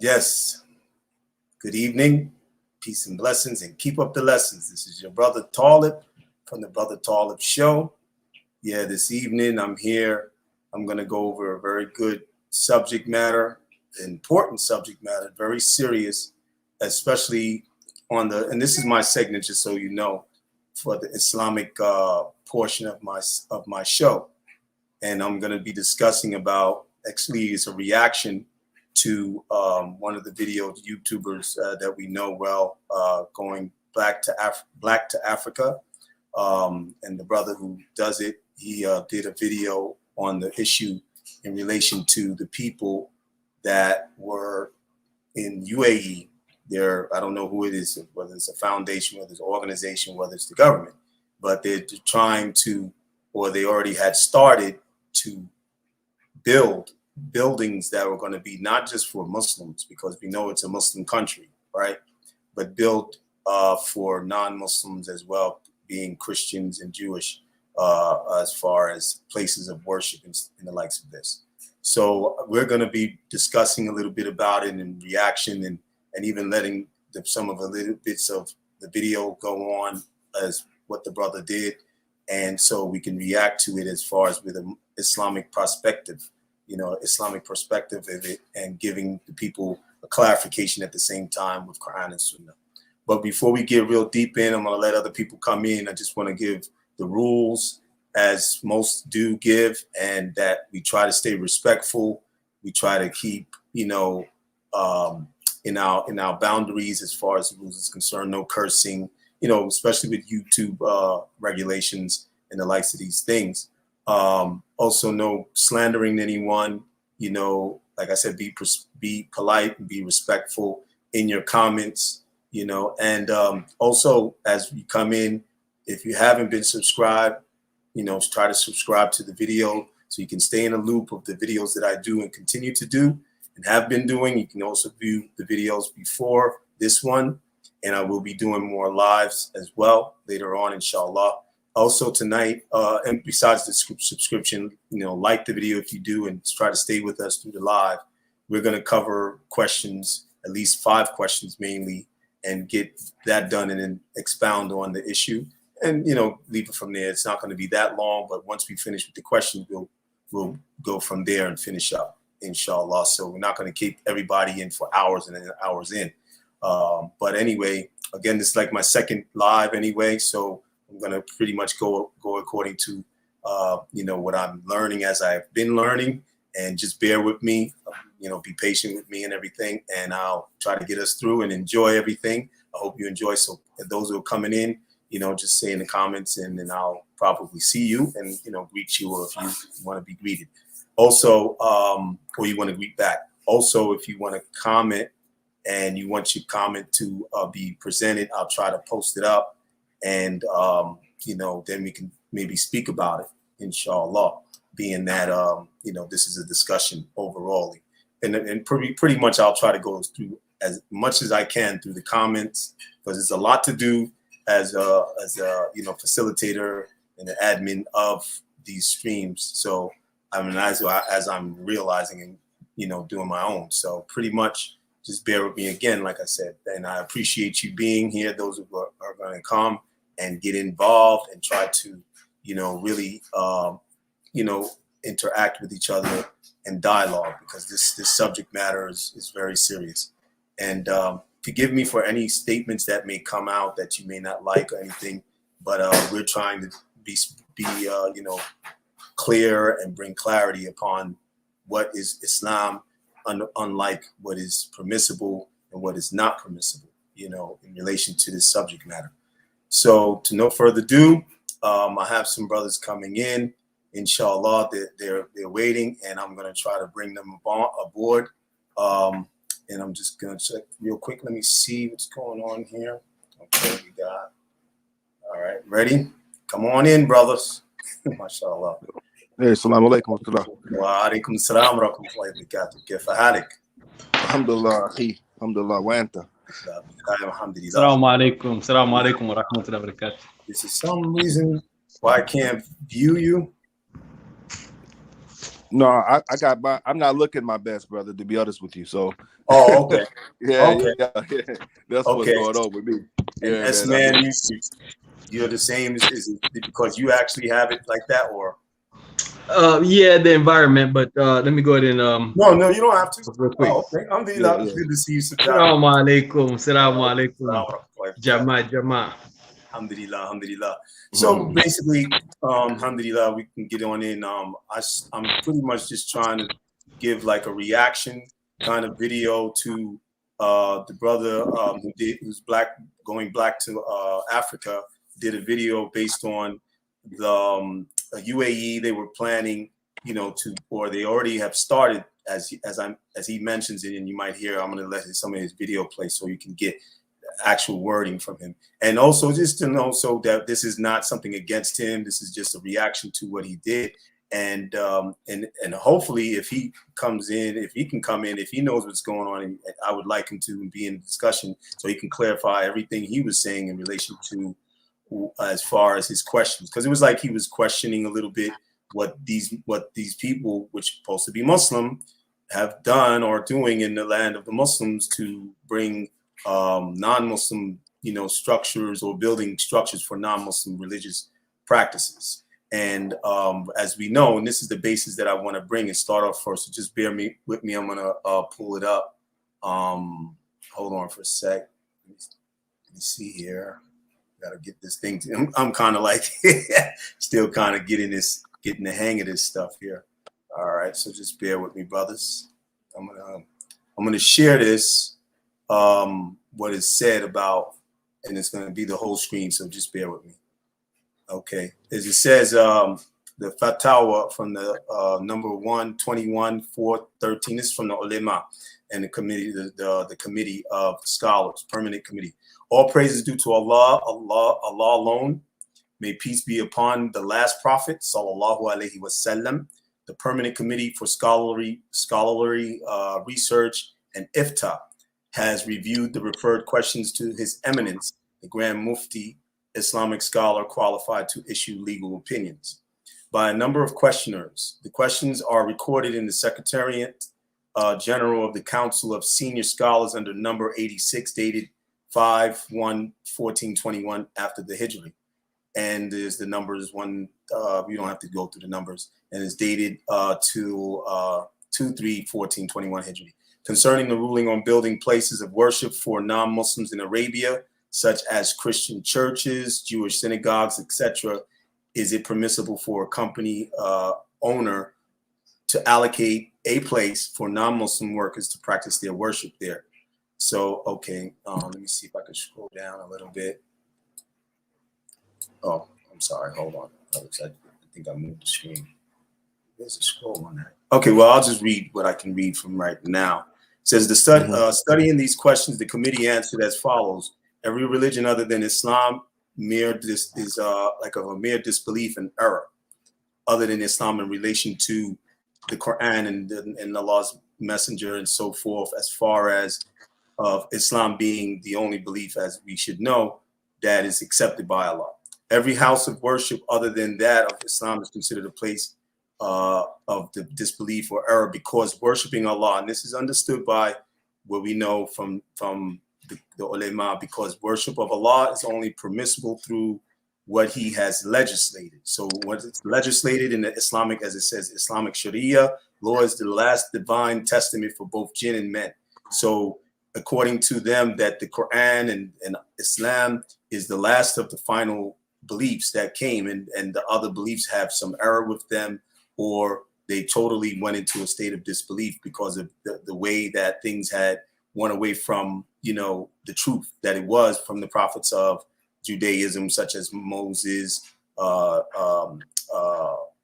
Yes, good evening, peace and blessings, and keep up the lessons. This is your brother Taalib from the Brother Taalib Show. Yeah, this evening I'm here. I'm going to go over a very good subject matter, important subject matter, very serious, especially on the, and this is my segment, just so you know, for the Islamic portion of my show. And I'm going to be discussing about, actually it's a reaction to one of the video YouTubers that we know well, going Black to Africa. And the brother who does it, he did a video on the issue in relation to the people that were in UAE. I don't know who it is, whether it's a foundation, whether it's an organization, whether it's the government, but they're trying to, or they already had started to build buildings that were going to be not just for Muslims, because we know it's a Muslim country, right? But built for non-Muslims as well, being Christians and Jewish, as far as places of worship and the likes of this. So we're going to be discussing a little bit about it in reaction, and even letting some of the little bits of the video go on as what the brother did. And so we can react to it as far as with an Islamic perspective, Islamic perspective of it, and giving the people a clarification at the same time with Quran and Sunnah. But before we get real deep in, I'm going to let other people come in. I just want to give the rules as most do give, and that we try to stay respectful. We try to keep, in our boundaries as far as the rules is concerned. No cursing, especially with YouTube regulations and the likes of these things. Also, no slandering anyone. Like I said, be polite and be respectful in your comments. And also as we come in, if you haven't been subscribed, try to subscribe to the video so you can stay in a loop of the videos that I do and continue to do and have been doing. You can also view the videos before this one, and I will be doing more lives as well later on, inshallah. Also tonight, and besides the subscription, like the video if you do, and try to stay with us through the live. We're going to cover questions, at least 5 questions mainly, and get that done and then expound on the issue and, leave it from there. It's not going to be that long, but once we finish with the questions, we'll go from there and finish up, inshallah. So we're not going to keep everybody in for hours and hours in. But anyway, again, this is like my second live anyway, so I'm going to pretty much go according to, what I'm learning as I've been learning, and just bear with me, be patient with me and everything. And I'll try to get us through and enjoy everything. I hope you enjoy. So those who are coming in, just say in the comments, and then I'll probably see you and, greet you, or if you want to be greeted. Also, or you want to greet back. Also, if you want to comment and you want your comment to be presented, I'll try to post it up. And, then we can maybe speak about it, inshallah, being that, this is a discussion overall. And pretty much I'll try to go through as much as I can through the comments, because there's a lot to do as a facilitator and the admin of these streams. So, as I'm realizing and, doing my own. So pretty much just bear with me again, like I said, and I appreciate you being here. Those who are going to come and get involved and try to, really, interact with each other and dialogue, because this subject matter is very serious. And forgive me for any statements that may come out that you may not like or anything, but we're trying to be clear and bring clarity upon what is Islam, unlike what is permissible and what is not permissible, in relation to this subject matter. So to no further ado, I have some brothers coming in, inshallah. They're waiting, and I'm going to try to bring them aboard. And I'm just going to check real quick. Let me see what's going on here. Okay, we got. All right, ready? Come on in, brothers. MashaAllah. Hey, assalamu alaikum. Wa alaikum assalam wa rahmatullahi wa barakatuh. كيف حالك? Alhamdulillah, akhi. Alhamdulillah, wa anta? Assalamu alaikum wa rahmatullahi wa barakatuh. This is some reason why I can't view you. No, I got my. I'm not looking my best, brother. To be honest with you, so. Oh, okay. yeah, Okay. yeah. That's what's going on with me. And Yeah, S man. man, you're the same. Is it because you actually have it like that, or? Yeah, the environment, but let me go ahead and No, you don't have to. real quick. Oh, okay. Yeah. It's good to see you. Assalamu alaikum. Assalamu alaikum. Jama. Alhamdulillah. So basically, alhamdulillah, we can get on in. I'm pretty much just trying to give like a reaction kind of video to the brother who's going black to Africa, did a video based on the UAE. They were planning, or they already have started, as he mentions it, and you might hear. I'm going to let some of his video play so you can get actual wording from him, and also just to know so that this is not something against him. This is just a reaction to what he did, and hopefully, if he comes in, if he can come in, if he knows what's going on, and I would like him to be in the discussion so he can clarify everything he was saying in relation to as far as his questions, because it was like he was questioning a little bit what these people, which are supposed to be Muslim, have done or doing in the land of the Muslims to bring non-Muslim, structures or building structures for non-Muslim religious practices. And as we know, and this is the basis that I want to bring and start off first, so just bear with me. I'm going to pull it up. Hold on for a sec. Let me see here. Got to get this thing. I'm kind of like still kind of getting the hang of this stuff here. All right. So just bear with me, brothers. I'm going to share this. What is said about, and it's going to be the whole screen, so just bear with me. Okay, as it says, the fatwa from the number 121/413. This is from the ulema and the committee, the committee of scholars, permanent committee. All praise is due to Allah alone. May peace be upon the last prophet, sallallahu alaihi wasallam. The permanent committee for scholarly research and ifta has reviewed the referred questions to His Eminence, the Grand Mufti, Islamic scholar qualified to issue legal opinions, by a number of questioners. The questions are recorded in the Secretariat General of the Council of Senior Scholars under number 86, dated 5/1/1421 after the Hijri. And there's the numbers you don't have to go through the numbers, and it's dated to 2/3/1421 Hijri. Concerning the ruling on building places of worship for non-Muslims in Arabia, such as Christian churches, Jewish synagogues, etc., is it permissible for a company owner to allocate a place for non-Muslim workers to practice their worship there? So, okay, let me see if I can scroll down a little bit. Oh, I'm sorry. Hold on. I think I moved the screen. There's a scroll on that. Okay, well, I'll just read what I can read from right now. It says, studying these questions, the committee answered as follows. Every religion other than Islam is like a mere disbelief and error, other than Islam in relation to the Quran and Allah's messenger and so forth, as far as Islam being the only belief, as we should know, that is accepted by Allah. Every house of worship other than that of Islam is considered a place of the disbelief or error, because worshiping Allah, and this is understood by what we know from the ulema, because worship of Allah is only permissible through what He has legislated. So what it's legislated in the Islamic, as it says, Islamic Sharia law is the last divine testament for both jinn and men. So according to them, that the Quran and Islam is the last of the final beliefs that came, and the other beliefs have some error with them, or they totally went into a state of disbelief because of the way that things had went away from, the truth that it was from the prophets of Judaism, such as Moses,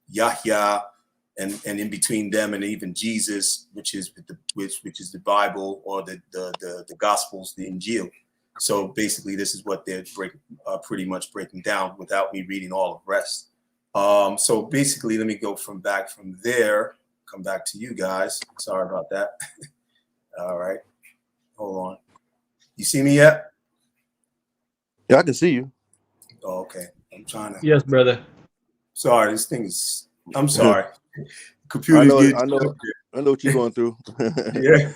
Yahya, and in between them and even Jesus, which is the Bible, or the Gospels, the Injil. So basically, this is what they're pretty much breaking down without me reading all of the rest. So basically, let me go from there, come back to you guys. Sorry about that. All right. Hold on. You see me yet? Yeah, I can see you. Oh, okay. I'm trying to. Yes, brother. Sorry, this thing is. I'm sorry. Computers I know what you're going through. Yeah.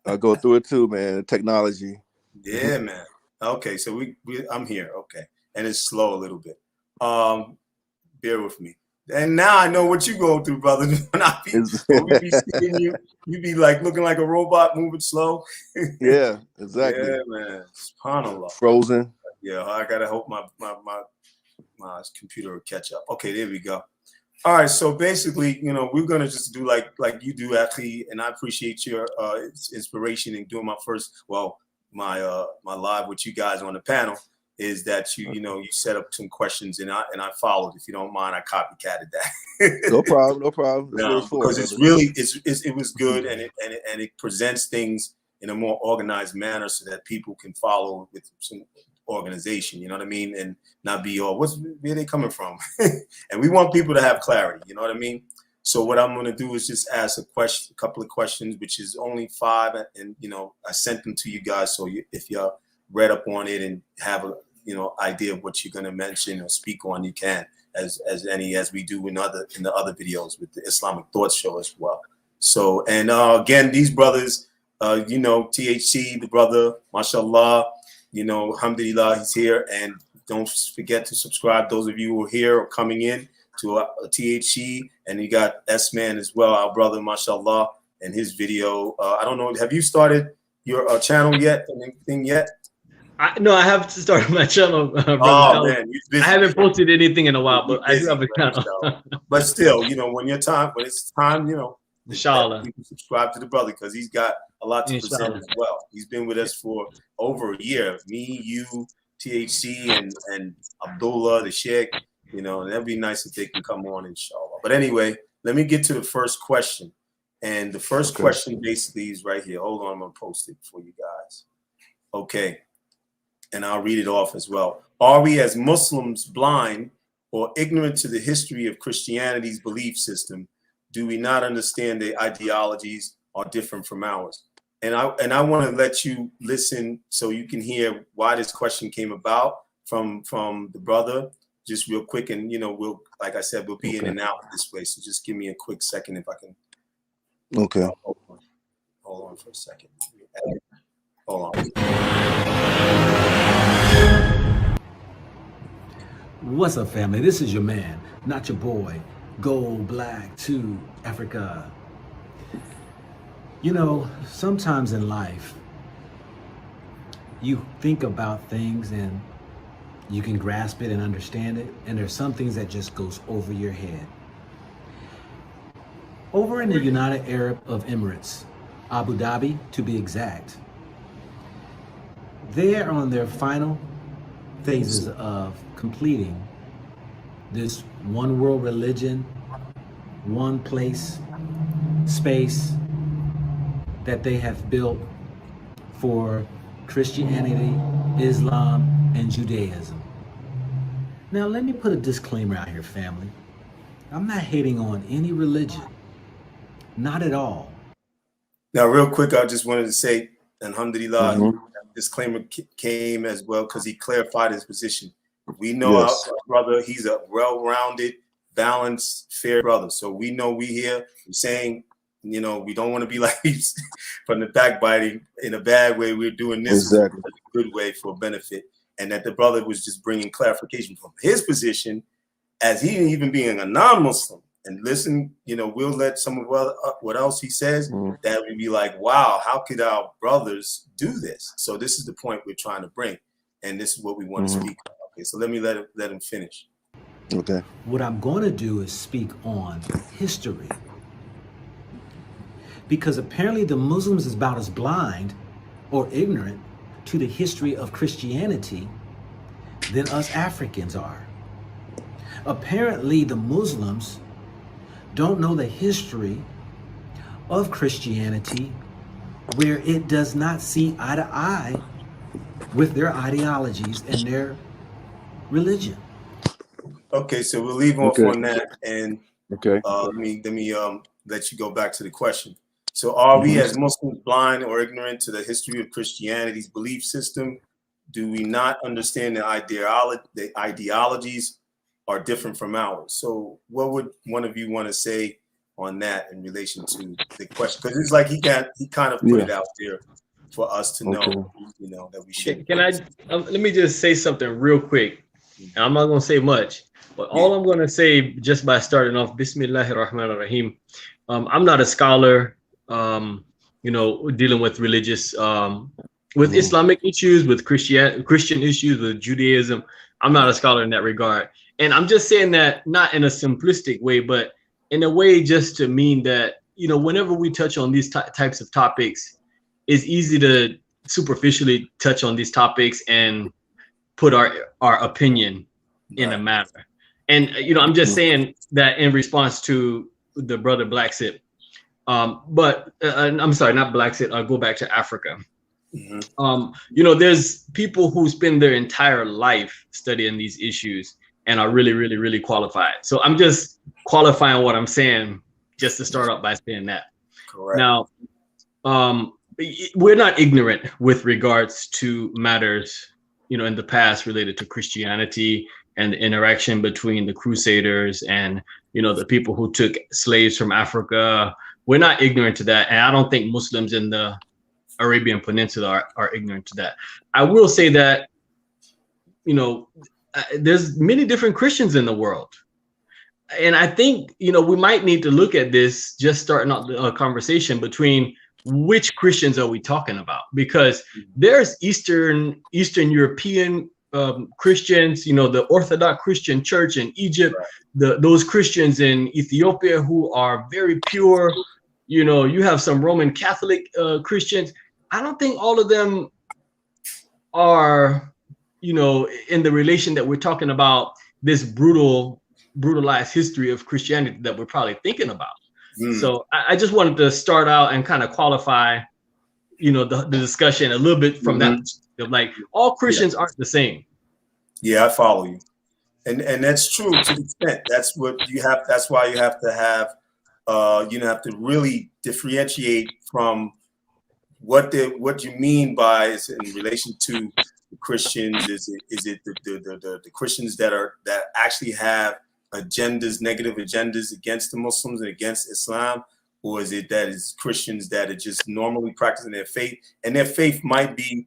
I go through it too, man. Technology. Yeah, man. Okay, so I'm here. Okay, and it's slow a little bit. Bear with me. And now I know what you're going through, brother. When we be seeing you, you be like looking like a robot, moving slow. Yeah, exactly. Yeah, man. SubhanAllah. Frozen. Yeah, I gotta hope my computer will catch up. Okay, there we go. All right, so basically, we're gonna just do like you do, Akhi, and I appreciate your inspiration in doing my first, my live with you guys on the panel. Is that you set up some questions and I followed. If you don't mind, I copycatted that. No problem, no problem. No, because it's really it was good and it presents things in a more organized manner so that people can follow with some organization. You know what I mean, and not be where are they coming from? And we want people to have clarity. You know what I mean. So what I'm going to do is just ask a couple of questions, which is only 5, and I sent them to you guys. So if y'all read up on it and have a idea of what you're going to mention or speak on, you can, as we do in the other videos with the Islamic Thought Show as well. So, and again, these brothers, THC, the brother, mashallah, alhamdulillah, he's here. And don't forget to subscribe, those of you who are here or coming in, to THC. And you got S-Man as well, our brother, mashallah, and his video. I don't know, have you started your channel yet? Anything yet? No, I have to start my channel. Man, I haven't posted anything in a while, but I do have a channel. But still, when it's time, Inshallah, you can subscribe to the brother because he's got a lot to present as well. He's been with us for over a year. Me, you, THC, and Abdullah, the Sheikh. And that'd be nice if they can come on, inshallah. But anyway, let me get to the first question. And the first question basically is right here. Hold on, I'm gonna post it for you guys. Okay. And I'll read it off as well. Are we as Muslims blind or ignorant to the history of Christianity's belief system? Do we not understand their ideologies are different from ours? And I want to let you listen so you can hear why this question came about from the brother, just real quick. And we'll, like I said, we'll be in and out this way. So just give me a quick second if I can. Okay. Hold on for a second. Hold on. What's up, family? This is your man, not your boy, GoBlack2Africa. Sometimes in life, you think about things and you can grasp it and understand it, and there's some things that just goes over your head. Over in the United Arab Emirates, Abu Dhabi to be exact, they're on their final phases of completing this one world religion, one place, space that they have built for Christianity, Islam, and Judaism. Now, let me put a disclaimer out here, family. I'm not hating on any religion, not at all. Now, real quick, I just wanted to say, alhamdulillah, disclaimer came as well because he clarified his position. We know our brother, he's a well-rounded, balanced, fair brother. So we know we here saying, we don't want to be like from the backbiting in a bad way. We're doing this in a good way for benefit. And that the brother was just bringing clarification from his position as he even being a non-Muslim. And listen, we'll let some of what else he says that would be like, wow, how could our brothers do this? So this is the point we're trying to bring. And this is what we want to speak about. Okay, so let me let him finish. Okay. What I'm going to do is speak on history. Because apparently the Muslims is about as blind or ignorant to the history of Christianity than us Africans are. Apparently the Muslims don't know the history of Christianity, where it does not see eye to eye with their ideologies and their religion. Okay, so we'll leave off on that, and let me let you go back to the question. So, are we as Muslims blind or ignorant to the history of Christianity's belief system? Do we not understand the ideologies are different from ours? So, what would one of you want to say on that in relation to the question, because it's like he kind of put it out there for us to know, you know, that we should. Can I let me just say something real quick, and I'm not going to say much, but all I'm going to say just by starting off, Bismillahir Rahmanir Rahim. I'm not a scholar, you know, dealing with religious, with Islamic issues, with Christian issues, with Judaism. I'm not a scholar in that regard. And I'm just saying that not in a simplistic way, but in a way just to mean that, you know, whenever we touch on these types of topics, it's easy to superficially touch on these topics and put our opinion in a matter. And, you know, I'm just saying that in response to the brother Black Sip. But I'm sorry, not Black Sip, I'll go back to Africa. You know, there's people who spend their entire life studying these issues and are really, really, really qualified. So I'm just qualifying what I'm saying just to start off by saying that. Correct. Now, we're not ignorant with regards to matters, you know, in the past related to Christianity and the interaction between the Crusaders and, you know, the people who took slaves from Africa. We're not ignorant to that. And I don't think Muslims in the Arabian Peninsula are ignorant to that. I will say that, you know, there's many different Christians in the world. And I think, you know, we might need to look at this, just starting out a conversation between which Christians are we talking about? Because there's Eastern European Christians, you know, the Orthodox Christian Church in Egypt, those Christians in Ethiopia who are very pure. You know, you have some Roman Catholic Christians. I don't think all of them are, you know, in the relation that we're talking about, this brutalized history of Christianity that we're probably thinking about. So I just wanted to start out and kind of qualify, you know, the discussion a little bit from that perspective. Like, all Christians aren't the same. Yeah, I follow you. And that's true to the extent. That's what you have. That's why you have to have, you have to really differentiate from what you mean by is in relation to the Christians. Is it the Christians that actually have agendas, negative agendas against the Muslims and against Islam, or is it that it's Christians that are just normally practicing their faith, and their faith might be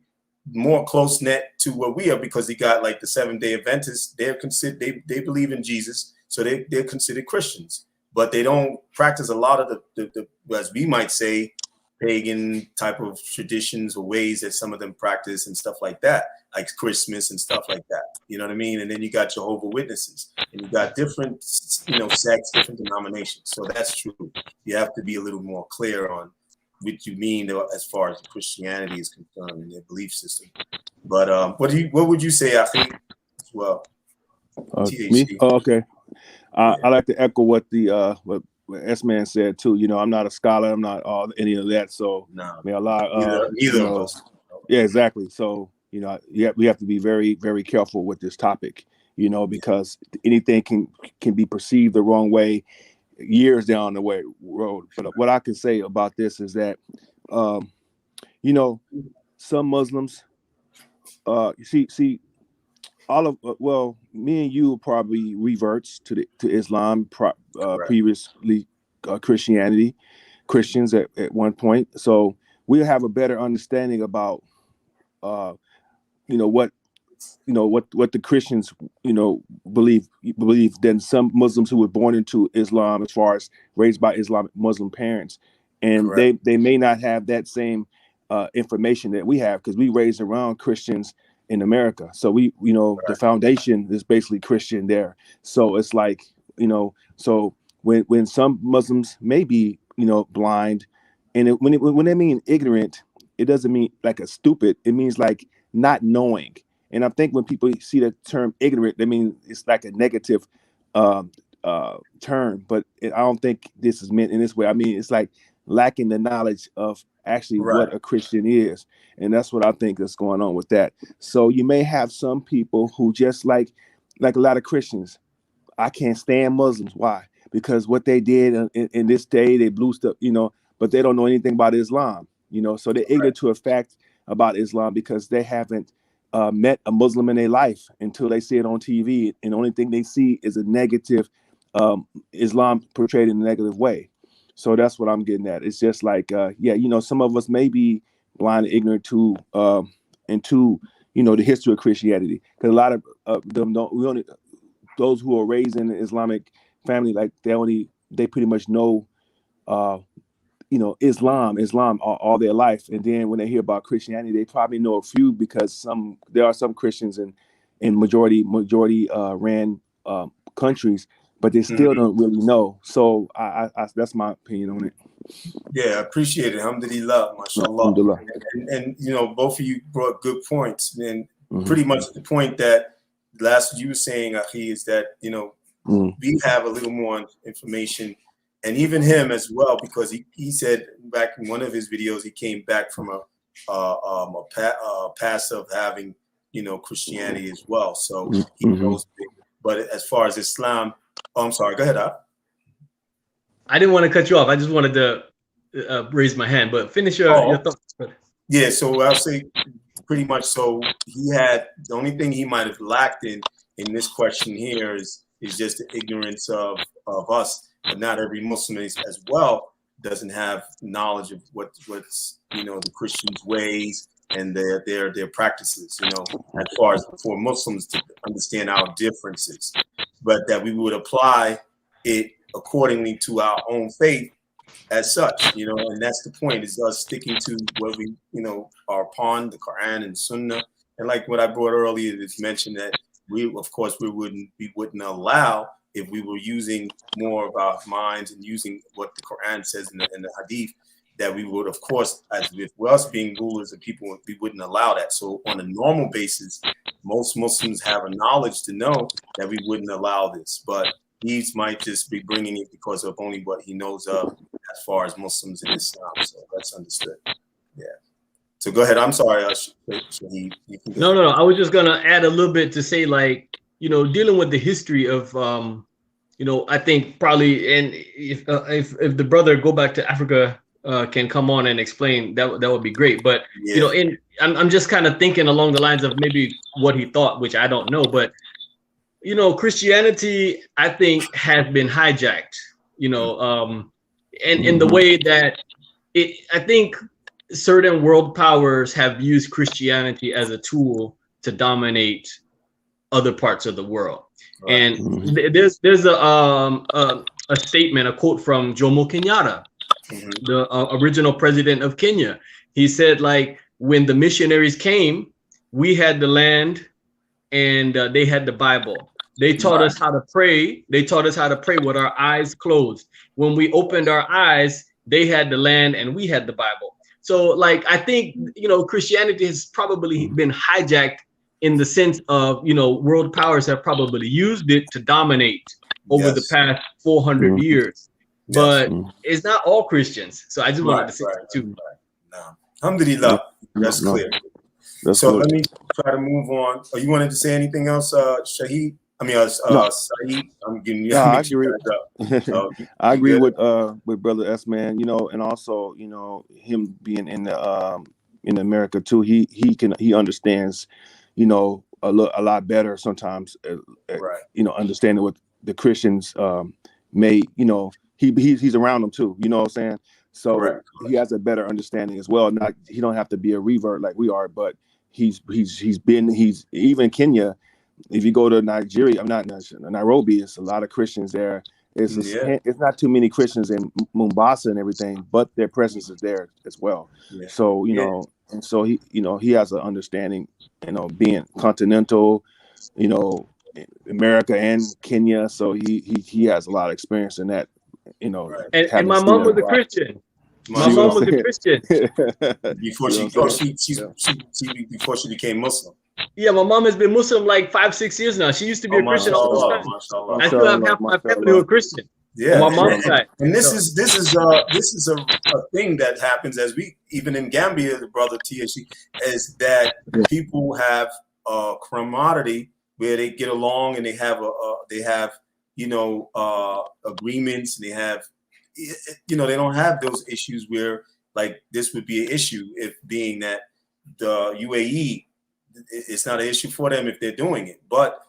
more close knit to what we are, because they got like the Seventh-day Adventists. They're considered, they believe in Jesus, so they're considered Christians, but they don't practice a lot of the as we might say, pagan type of traditions or ways that some of them practice and stuff like that, like Christmas and stuff like that. You know what I mean? And then you got Jehovah's Witnesses, and you got different, you know, sects, different denominations. So that's true. You have to be a little more clear on what you mean as far as Christianity is concerned and their belief system. But what would you say, I think, as well? Me? Oh, okay. I like to echo what the what S-Man said too. You know, I'm not a scholar. I'm not any of that. So no, I mean, a lot. Neither of us. Yeah, exactly. So you know, we have to be very, very careful with this topic. You know, because anything can be perceived the wrong way years down the road. But what I can say about this is that, you know, some Muslims, you see, all of well, me and you probably reverts to Islam, previously Christians at one point. So we'll have a better understanding about, you know, what the Christians, you know, believe than some Muslims who were born into Islam, as far as raised by Islamic Muslim parents, and they may not have that same information that we have, because we raised around Christians in America. So we, you know, the foundation is basically Christian there. So it's like, you know, so when some Muslims may be, you know, blind, and when they mean ignorant, it doesn't mean like a stupid. It means like not knowing. And I think when people see the term ignorant, they mean it's like a negative term. But I don't think this is meant in this way. I mean, it's like lacking the knowledge of actually what a Christian is. And that's what I think is going on with that. So you may have some people who just like a lot of Christians, I can't stand Muslims. Why? Because what they did in this day, they blew stuff, you know, but they don't know anything about Islam, you know. So they're ignorant to a fact about Islam because they haven't met a Muslim in their life until they see it on TV. And the only thing they see is a negative Islam portrayed in a negative way. So that's what I'm getting at. It's just like, yeah, you know, some of us may be blind and ignorant to into, you know, the history of Christianity, because a lot of them don't. We only those who are raised in an Islamic family, like they pretty much know, you know, Islam all their life, and then when they hear about Christianity, they probably know a few, because there are some Christians in majority ran countries, but they still don't really know. So I that's my opinion on it. Yeah, I appreciate it. Alhamdulillah, mashallah. Alhamdulillah. And you know, both of you brought good points, and pretty much the point that last you were saying, Akhi, is that, you know, we have a little more information, and even him as well, because he said back in one of his videos, he came back from a past of having, you know, Christianity as well. So he knows. But as far as Islam, I'm sorry, go ahead, I didn't want to cut you off. I just wanted to raise my hand, but finish your thoughts. Yeah, so I'll say pretty much. So he had, the only thing he might have lacked in this question here is just the ignorance of us. But not every Muslim is as well doesn't have knowledge of what's you know, the Christians' ways and their practices. You know, as far as for Muslims to understand our differences, but that we would apply it accordingly to our own faith as such, you know, and that's the point, is us sticking to what we, you know, are upon, the Quran and Sunnah. And like what I brought earlier, it's mentioned that we, of course, we wouldn't allow, if we were using more of our minds and using what the Quran says in the Hadith, that we would, of course, as with us being rulers of people, we wouldn't allow that. So on a normal basis, most Muslims have a knowledge to know that we wouldn't allow this, but he might just be bringing it because of only what he knows of as far as Muslims in Islam. So that's understood. Yeah. So go ahead. I'm sorry. No. I was just gonna add a little bit to say, like, you know, dealing with the history of, you know, I think probably, and if the brother Go Back to Africa can come on and explain, that would be great. But yeah, you know, I'm just kind of thinking along the lines of maybe what he thought, which I don't know, but you know, Christianity, I think, has been hijacked, you know, and in the way that I think certain world powers have used Christianity as a tool to dominate other parts of the world. Right. And there's a statement, a quote from Jomo Kenyatta, the original president of Kenya. He said, like, when the missionaries came, we had the land and they had the Bible. They taught us how to pray. They taught us how to pray with our eyes closed. When we opened our eyes, they had the land and we had the Bible. So, like, I think, you know, Christianity has probably been hijacked in the sense of, you know, world powers have probably used it to dominate over the past 400 years. But it's not all Christians. So I just wanted to say that too. No. Alhamdulillah. That's clear. So let me try to move on. Oh, you wanted to say anything else, Shahid? I mean, Saeed. I'm giving you. No, I agree. I agree with Brother S, man. You know, and also, you know, him being in America too. He understands, you know, a lot better sometimes. You know, understanding what the Christians may, you know, he's around them too. You know what I'm saying? So he has a better understanding as well. He don't have to be a revert like we are, but he's even Kenya. If you go to Nigeria, Nairobi, it's a lot of Christians there. It's not too many Christians in Mombasa and everything, but their presence is there as well. Yeah. So, you know, and so he has an understanding, you know, being continental, you know, America and Kenya. So he has a lot of experience in that, you know. And my mom was a Christian. My mom was a Christian before she became Muslim. Yeah, my mom has been Muslim like 5-6 years now. She used to be a Christian all the time. I still have half my family who are Christian. Yeah, on my mom's side. And this is a thing that happens as we, even in Gambia, the brother THC, is that people have camaraderie where they get along and they have you know, agreements, and they have, you know, they don't have those issues where like this would be an issue, if being that the UAE, it's not an issue for them if they're doing it. But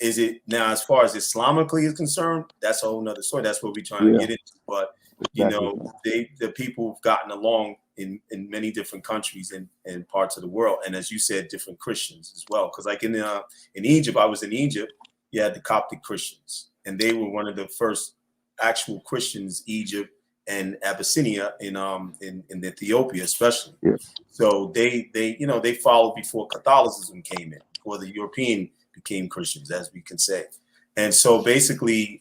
is it now, as far as Islamically is concerned, that's a whole nother story. That's what we're trying to get into. But Exactly. the people have gotten along in many different countries and parts of the world, and as you said, different Christians as well. Because like in Egypt, I was in Egypt, you had the Coptic Christians, and they were one of the first actual Christians, Egypt and Abyssinia in Ethiopia especially. Yeah. So they followed before Catholicism came in, before the European became Christians, as we can say. And so basically,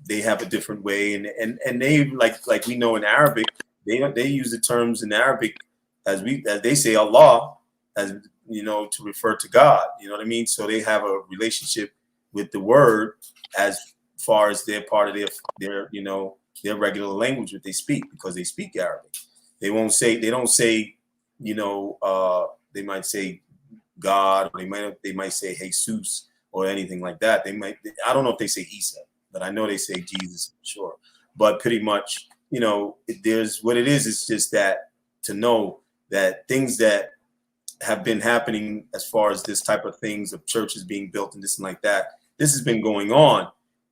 they have a different way, and they like we know in Arabic, they use the terms in Arabic as they say Allah, as to refer to God. You know what I mean? So they have a relationship with the word as far as they're part of their regular language that they speak, because they speak Arabic. They don't say they might say God, or they might say Jesus or anything like that. I don't know if they say Isa, but I know they say Jesus for sure. But pretty much, there's what it is just that to know that things that have been happening as far as this type of things of churches being built and this and like that, this has been going on.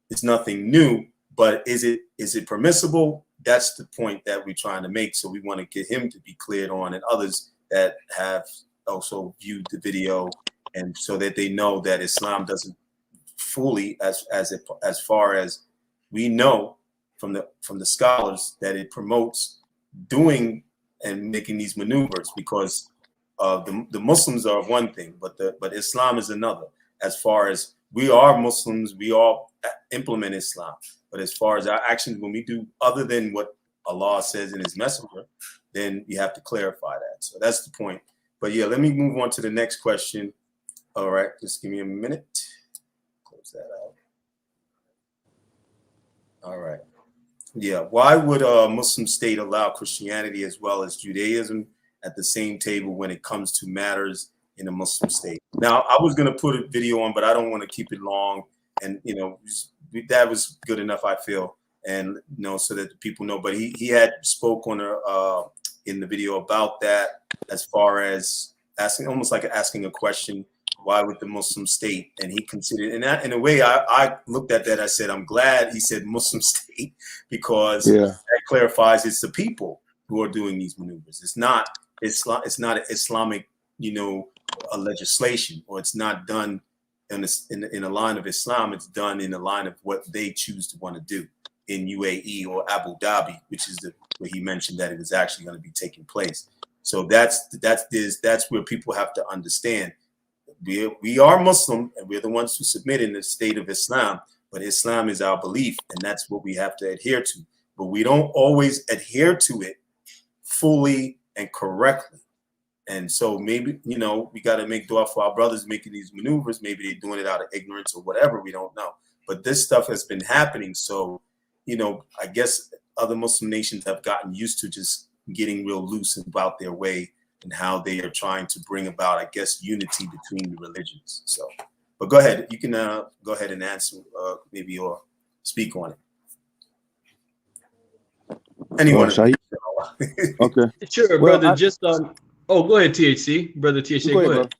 It's nothing new, but is it permissible? That's the point that we're trying to make. So we want to get him to be cleared on, and others that have also viewed the video, and so that they know that Islam doesn't fully, as far as we know from the scholars, that it promotes doing and making these maneuvers, because the Muslims are one thing, but Islam is another. As far as we are Muslims, we all implement Islam. But as far as our actions, when we do other than what Allah says in his messenger, then we have to clarify that. So that's the point. But yeah, let me move on to the next question. All right, just give me a minute. Close that out. All right. Yeah, why would a Muslim state allow Christianity as well as Judaism at the same table when it comes to matters in a Muslim state? Now, I was going to put a video on, but I don't want to keep it long. And, that was good enough, I feel, and, so that the people know. But he had spoke on in the video about that, as far as asking a question, why would the Muslim state? And he considered, and that, in a way, I looked at that. I said, I'm glad he said Muslim state, because that clarifies it's the people who are doing these maneuvers. It's not Islam. It's not Islamic, a legislation, or it's not done in a line of Islam. It's done in a line of what they choose to want to do in UAE or Abu Dhabi, which is where he mentioned that it was actually going to be taking place. So that's where people have to understand. We are Muslim, and we're the ones who submit in the state of Islam, but Islam is our belief, and that's what we have to adhere to. But we don't always adhere to it fully and correctly. And so maybe, we got to make dua for our brothers making these maneuvers. Maybe they're doing it out of ignorance or whatever. We don't know. But this stuff has been happening. So, I guess other Muslim nations have gotten used to just getting real loose about their way and how they are trying to bring about, I guess, unity between the religions. So, but go ahead. You can go ahead and answer maybe, or speak on it. Anyone? Okay. Sure, Well, brother. Go ahead, THC. Brother THC, go ahead.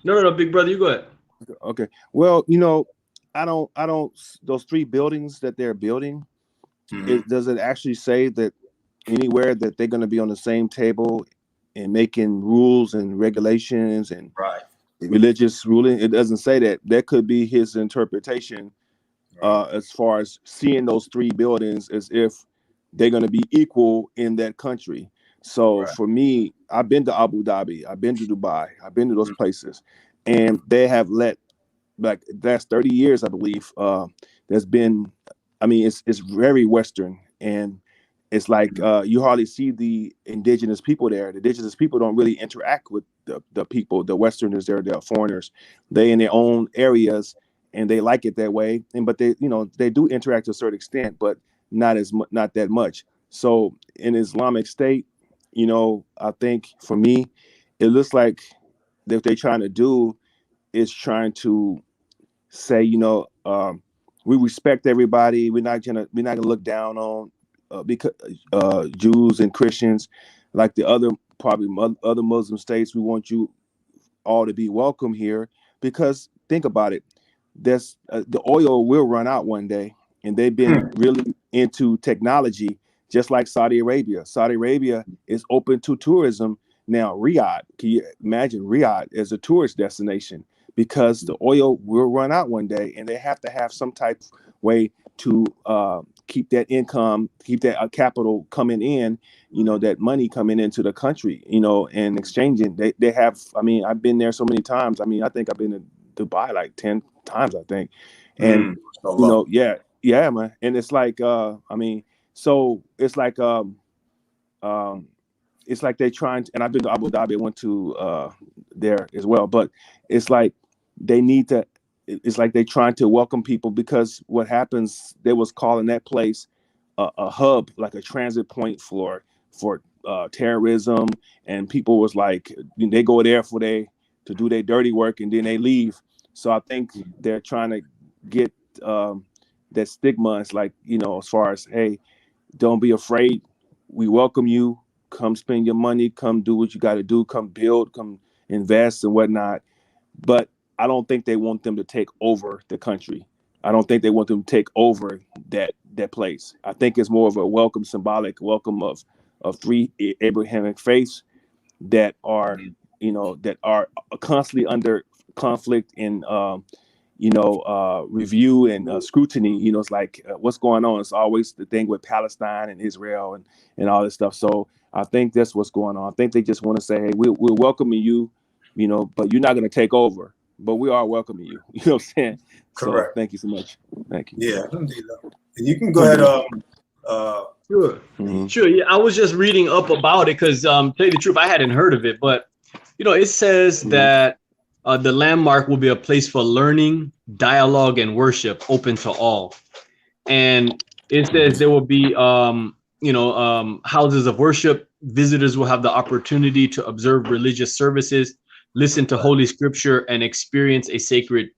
No, big brother, you go ahead. Okay. Well, I don't, those three buildings that they're building, does it actually say that anywhere that they're going to be on the same table and making rules and regulations and religious ruling? It doesn't say that. That could be his interpretation as far as seeing those three buildings as if they're going to be equal in that country. So for me, I've been to Abu Dhabi, I've been to Dubai, I've been to those places, and they have that's 30 years, I believe. There's been, it's very Western, and it's like you hardly see the indigenous people there. The indigenous people don't really interact with the people, the Westerners. They're foreigners. They in their own areas, and they like it that way. But they do interact to a certain extent, but not that much. So in Islamic State, I think for me, it looks like what they're trying to do is trying to say, we respect everybody. We're not gonna look down on because Jews and Christians, like the other Muslim states. We want you all to be welcome here, because think about it. The oil will run out one day, and they've been really into technology just like Saudi Arabia. Saudi Arabia is open to tourism now. Riyadh, can you imagine Riyadh as a tourist destination? Because the oil will run out one day, and they have to have some type of way to keep that income, keep that capital coming in, that money coming into the country, and exchanging. They have, I mean, I've been there so many times. I mean, I think I've been to Dubai like 10 times, I think. And, yeah, man. And it's like, I mean, so it's like they're trying to, and I've been to Abu Dhabi, I went to there as well, but it's like they need to, it's like they're trying to welcome people, because what happens, they was calling that place a hub, like a transit point for terrorism, and people was like, they go there to do their dirty work and then they leave. So I think they're trying to get that stigma. It's like, as far as, hey, don't be afraid. We welcome you. Come spend your money. Come do what you got to do. Come build. Come invest and whatnot. But I don't think they want them to take over the country. I don't think they want them to take over that place. I think it's more of a welcome, symbolic welcome of three Abrahamic faiths that are, that are constantly under conflict and review and scrutiny. It's like, what's going on? It's always the thing with Palestine and Israel and all this stuff. So I think that's what's going on. I think they just want to say, hey, we're welcoming you, but you're not going to take over, but we are welcoming you. You know what I'm saying? Correct. So, thank you so much. Thank you. Yeah. And you can go ahead. Sure. Mhm. Sure. Yeah, I was just reading up about it because, tell you the truth, I hadn't heard of it. But, it says that the landmark will be a place for learning, dialogue, and worship, open to all. And it says there will be, houses of worship. Visitors will have the opportunity to observe religious services, listen to holy scripture, and experience a sacred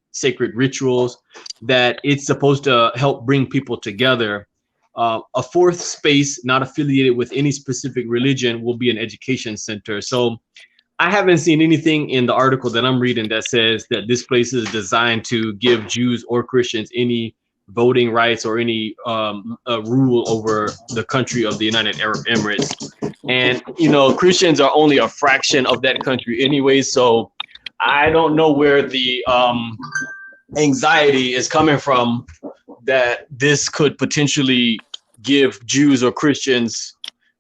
rituals. That it's supposed to help bring people together. A fourth space, not affiliated with any specific religion, will be an education center. So I haven't seen anything in the article that I'm reading that says that this place is designed to give Jews or Christians any voting rights or any rule over the country of the United Arab Emirates. And, Christians are only a fraction of that country anyway. So I don't know where the anxiety is coming from that this could potentially give Jews or Christians,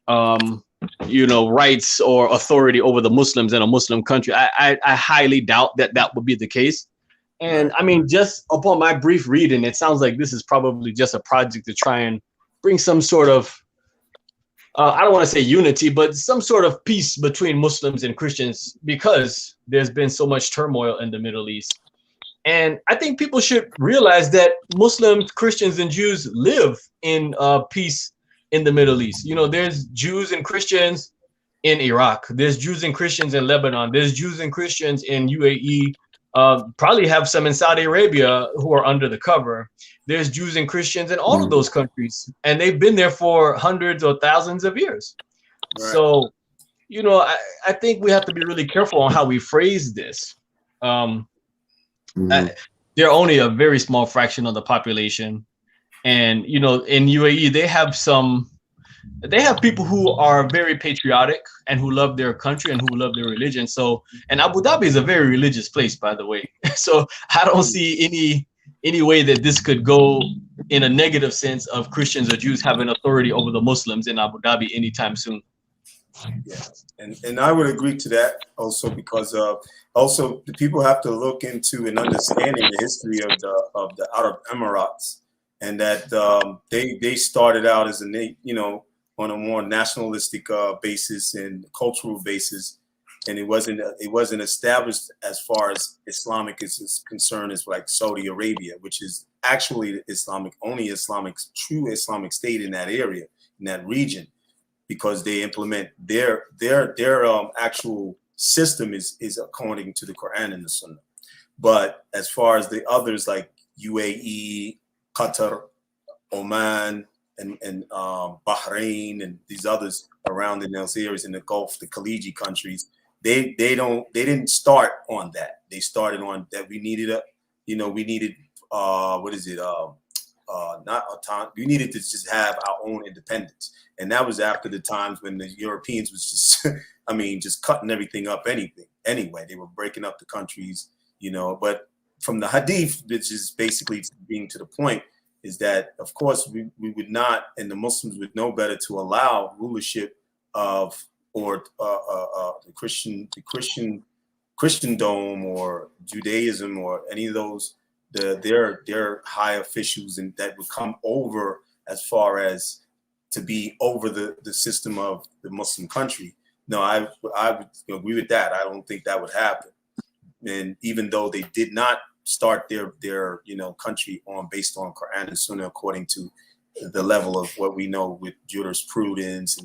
rights or authority over the Muslims in a Muslim country. I highly doubt that would be the case. And I mean, just upon my brief reading, it sounds like this is probably just a project to try and bring some sort of, I don't want to say unity, but some sort of peace between Muslims and Christians, because there's been so much turmoil in the Middle East. And I think people should realize that Muslims, Christians, and Jews live in peace in the Middle East. There's Jews and Christians in Iraq. There's Jews and Christians in Lebanon. There's Jews and Christians in UAE. Probably have some in Saudi Arabia who are under the cover. There's Jews and Christians in all of those countries, and they've been there for hundreds or thousands of years. Right. So, I think we have to be really careful on how we phrase this. They're only a very small fraction of the population. And, in UAE, they have people who are very patriotic and who love their country and who love their religion. So, and Abu Dhabi is a very religious place, by the way. So I don't see any way that this could go in a negative sense of Christians or Jews having authority over the Muslims in Abu Dhabi anytime soon. Yeah, and I would agree to that also, because also the people have to look into and understanding the history of the Arab Emirates, and that they started out as on a more nationalistic basis and cultural basis, and it wasn't established as far as Islamic is concerned as like Saudi Arabia, which is actually true Islamic state in that area, in that region, because they implement their actual system is according to the Quran and the Sunnah. But as far as the others like UAE, Qatar, Oman, and Bahrain, and these others around in those areas in the Gulf, the Khaliji countries, they didn't start on that. They started on that we needed not autonomy. We needed to just have our own independence, and that was after the times when the Europeans was just, I mean, just cutting everything up. Anyway, they were breaking up the countries, you know. But from the Hadith, which is basically being to the point, is that of course we would not, and the Muslims would know better to allow rulership of or the Christendom or Judaism or any of those their high officials and that would come over as far as to be over the system of the Muslim country. No, I would agree with that. I don't think that would happen. And even though they did not start their country based on Quran and Sunnah according to the level of what we know with jurisprudence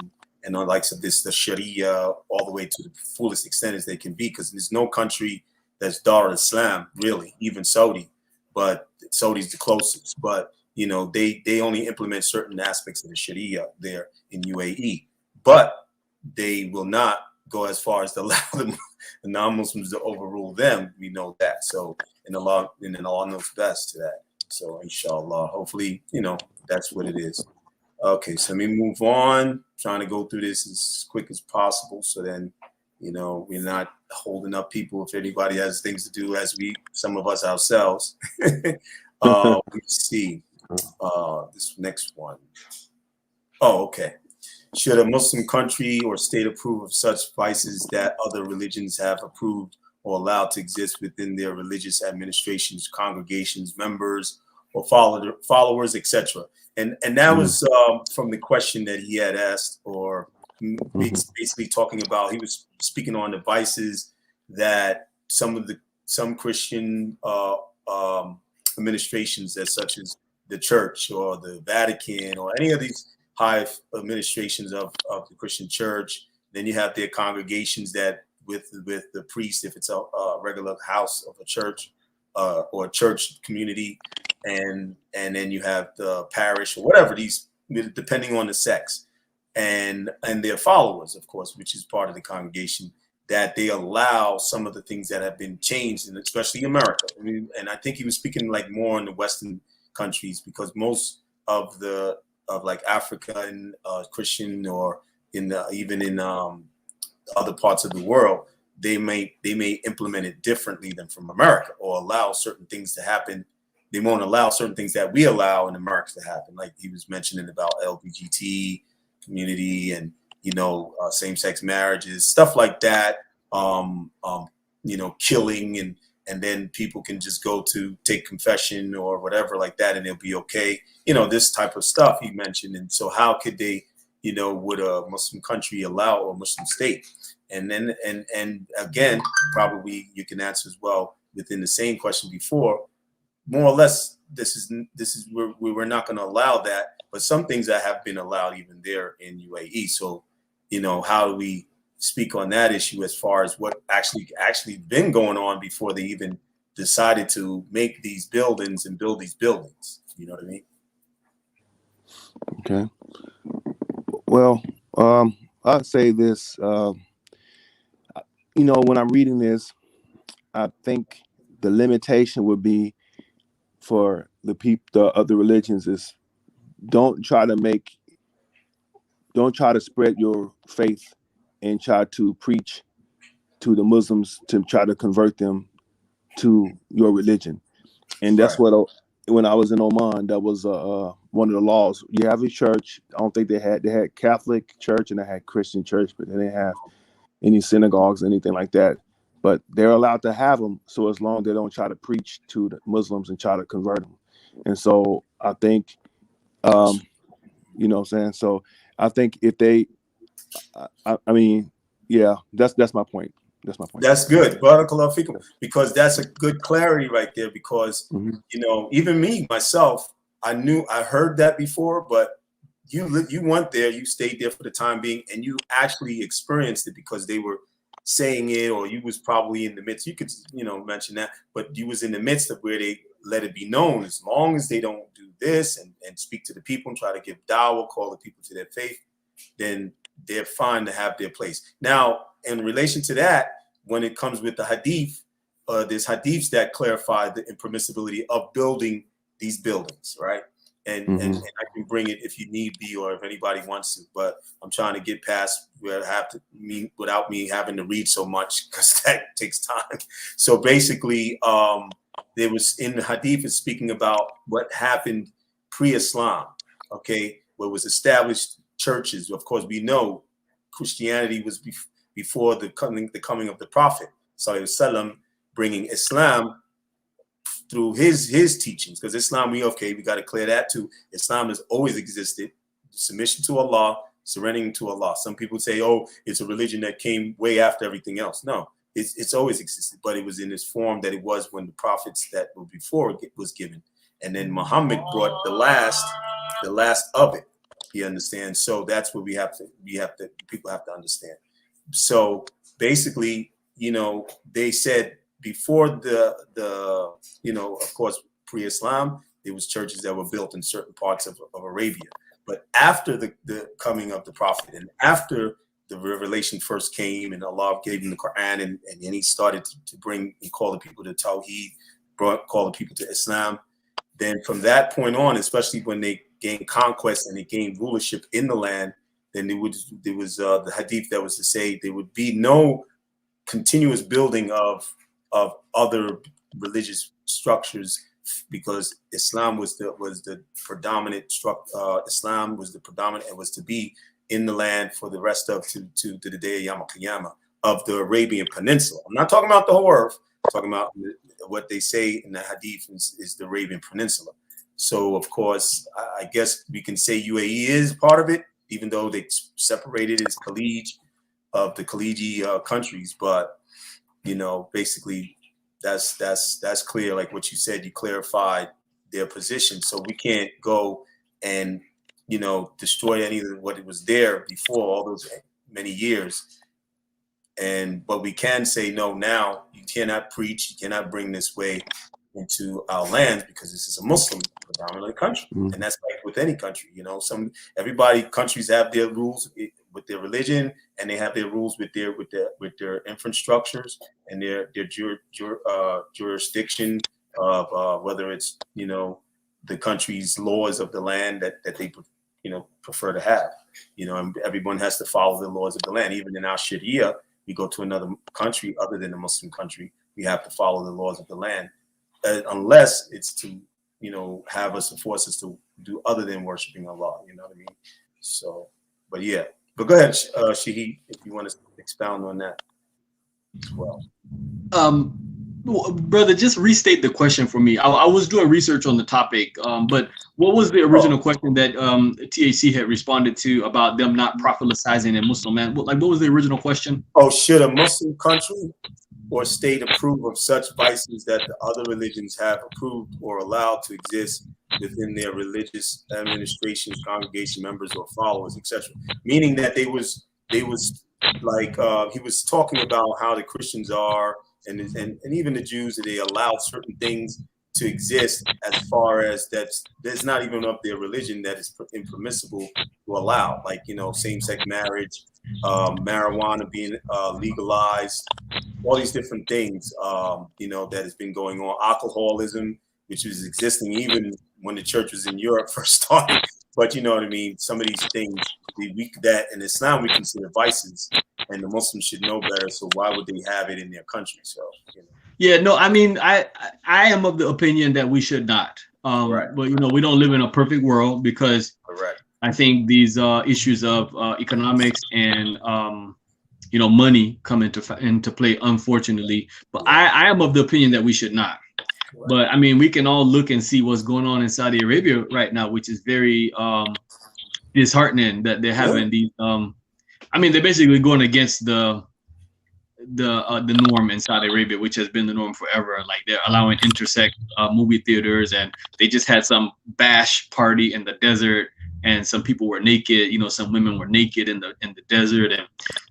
and the likes of the Sharia, all the way to the fullest extent as they can be, because there's no country that's Dar al-Islam, really, even Saudi, but Saudi's the closest. But, you know, they only implement certain aspects of the Sharia there in UAE, but they will not go as far as to allow the non-Muslims to overrule them. We know that. So, and Allah knows best to that. So, inshallah, hopefully, you know, that's what it is. Okay, so let me move on. Trying to go through this as quick as possible, so then, you know, we're not holding up people if anybody has things to do, as some of us ourselves. Let's see this next one. Oh, okay. Should a Muslim country or state approve of such vices that other religions have approved or allowed to exist within their religious administrations, congregations, members, or followers, etc.? And that was from the question that he had asked, or basically talking about, he was speaking on the vices that some Christian administrations, such as the church or the Vatican or any of these high administrations of the Christian church. Then you have their congregations that with the priest, if it's a regular house of a church or a church community, and then you have the parish or whatever, these, depending on the sects, and their followers, of course, which is part of the congregation, that they allow some of the things that have been changed, and especially America. I mean, and I think he was speaking like more in the Western countries, because most of like Africa and Christian, or even in other parts of the world, they may implement it differently than from America, or allow certain things to happen. They won't allow certain things that we allow in America to happen, like he was mentioning about LGBT community and, you know, same-sex marriages, stuff like that. You know, killing, and then people can just go to take confession or whatever like that, and they'll be okay. You know, this type of stuff he mentioned. And so how could they, you know, would a Muslim country allow, or a Muslim state? And then, and again, probably you can answer as well within the same question before, more or less, this is where we're not going to allow that, but some things that have been allowed even there in UAE. So, you know, how do we speak on that issue as far as what actually been going on before they even decided to make these buildings and build these buildings? You know what I mean? Okay. Well, I'd say this. You know, when I'm reading this, I think the limitation would be for the other religions is don't try to spread your faith and try to preach to the Muslims to try to convert them to your religion. And that's right. When I was in Oman, that was one of the laws. You have a church. I don't think they had Catholic church and they had Christian church, but they didn't have any synagogues, anything like that. But they're allowed to have them, so as long as they don't try to preach to the Muslims and try to convert them. And so I think, you know what I'm saying? So I think if they, I mean, yeah, that's my point. That's my point. That's good. Barakallahu feekum, because that's a good clarity right there, because, you know, even me, myself, I heard that before, but you went there, you stayed there for the time being, and you actually experienced it because they were saying it, or you was probably in the midst. You could, you know, mention that, but you was in the midst of where they let it be known, as long as they don't do this and speak to the people and try to give dawah, call the people to their faith, then they're fine to have their place. Now, in relation to that, when it comes with the hadith, there's hadiths that clarify the impermissibility of building these buildings, right? and I can bring it if you need be, or if anybody wants to. But I'm trying to get past where I have to without me having to read so much, because that takes time. So basically, there was in the Hadith is speaking about what happened pre-Islam. Okay, where was established churches. Of course, we know Christianity was before the coming of the Prophet Sallallahu Alaihi Wasallam, bringing Islam through his teachings, because Islam, we got to clear that too. Islam has always existed, submission to Allah, surrendering to Allah. Some people say, oh, it's a religion that came way after everything else. No, it's always existed, but it was in this form that it was when the prophets that were before it was given, and then Muhammad brought the last of it. You understand? So that's what people have to understand. So basically, they said before the of course, pre-Islam, there was churches that were built in certain parts of Arabia. But after the coming of the Prophet, and after the revelation first came, and Allah gave him the Quran, and then he started to bring and call the people to Tawheed, call the people to Islam. Then from that point on, especially when they gained conquest and they gained rulership in the land, then there was the hadith that was to say there would be no continuous building of other religious structures, because Islam was the predominant Islam was the predominant, and was to be in the land for the rest of to the day of Yom Kippur of the Arabian Peninsula. I'm not talking about the whole earth. I'm talking about what they say in the hadith is the Arabian Peninsula. So of course, I guess we can say UAE is part of it, even though they separated as the Khaliji countries. But basically, that's clear. Like what you said, you clarified their position, so we can't go and destroy any of what was there before all those many years. But we can say no. Now you cannot preach, you cannot bring this way into our lands, because this is a Muslim predominant country, and that's like with any country. Countries have their rules with their religion, and they have their rules with their infrastructures and their jurisdiction of whether it's the country's laws of the land that they prefer to have. And everyone has to follow the laws of the land. Even in our Sharia, we go to another country other than a Muslim country, we have to follow the laws of the land, unless it's to have us and force us to do other than worshiping Allah. You know what I mean? So, but yeah. But go ahead, Shahid, if you want to expound on that as well. Brother, just restate the question for me. I was doing research on the topic, but what was the original question that TAC had responded to about them not propheticizing in Muslim land? What was the original question? Oh, should a Muslim country or state approve of such vices that the other religions have approved or allowed to exist within their religious administrations, congregation members, or followers, etc.? Meaning that they was like he was talking about how the Christians are, and even the Jews, that they allowed certain things to exist, as far as that's not even of their religion, that is impermissible to allow, like same-sex marriage, marijuana being legalized, all these different things that has been going on, alcoholism, which was existing even when the church was in Europe first started. But you know what I mean? Some of these things, that in Islam we consider vices, and the Muslims should know better. So why would they have it in their country? So yeah, no, I mean, I am of the opinion that we should not. Right. But we don't live in a perfect world, because I think these issues of economics and money come into play, unfortunately. But I am of the opinion that we should not. Right. But I mean, we can all look and see what's going on in Saudi Arabia right now, which is very disheartening that they're having these. I mean, they're basically going against the norm in Saudi Arabia, which has been the norm forever. Like, they're allowing intersex movie theaters, and they just had some bash party in the desert, and some people were naked. Some women were naked in the desert, and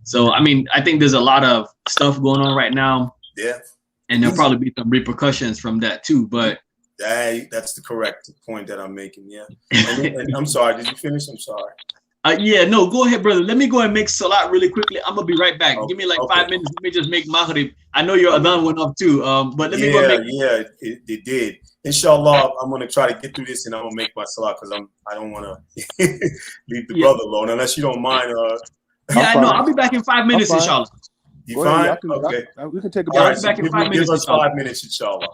so I mean, I think there's a lot of stuff going on right now. Yeah. And there'll probably be some repercussions from that too, but that's the correct point that I'm making. Yeah. And I'm sorry. Did you finish? I'm sorry. Yeah, no, go ahead, brother. Let me go and make salat really quickly. I'm gonna be right back. Okay, Give me like okay. 5 minutes. Let me just make maghrib. I know your adhan went up too. But let me go make. Yeah, it did. Inshallah, I'm gonna try to get through this, and I'm gonna make my salah because I don't want to leave the brother alone unless you don't mind. Yeah, I know. I'll be back in 5 minutes, inshallah. You Go fine? ahead, okay. we can take a All right, break. so back in 5 give minutes, us inshallah. 5 minutes, inshallah.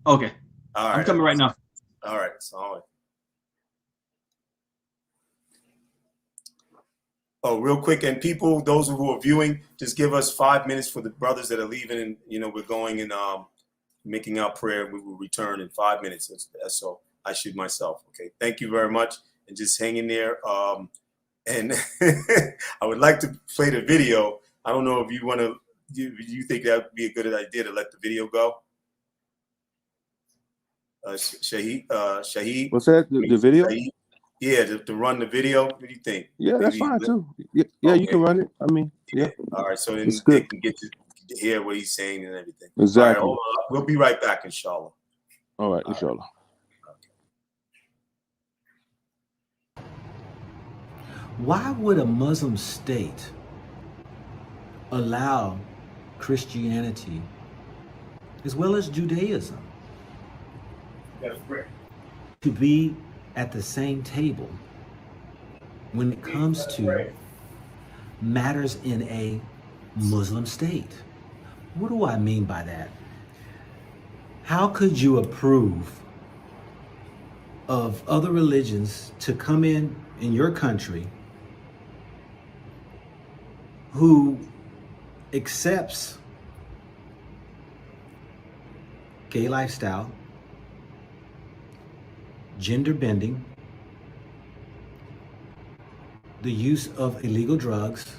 Okay. All right. I'm coming right now. All right. So, oh, real quick, and people, those who are viewing, just give us 5 minutes for the brothers that are leaving, and we're going and making our prayer. We will return in 5 minutes. So I should myself. Okay. Thank you very much, and just hang in there. And I would like to play the video. I don't know if you want to. Do you think that would be a good idea to let the video go? Shaheed. What's that? The video? Shaheed? Yeah, to run the video. What do you think? Yeah, that's fine too. Yeah, okay. You can run it. I mean, yeah. All right, so then they can get to hear what he's saying and everything. Exactly. All right, we'll be right back, inshallah. All right, inshallah. Okay. Why would a Muslim state allow Christianity as well as Judaism to be at the same table when it comes to matters in a Muslim state? What do I mean by that? How could you approve of other religions to come in your country who accepts gay lifestyle, gender bending, the use of illegal drugs,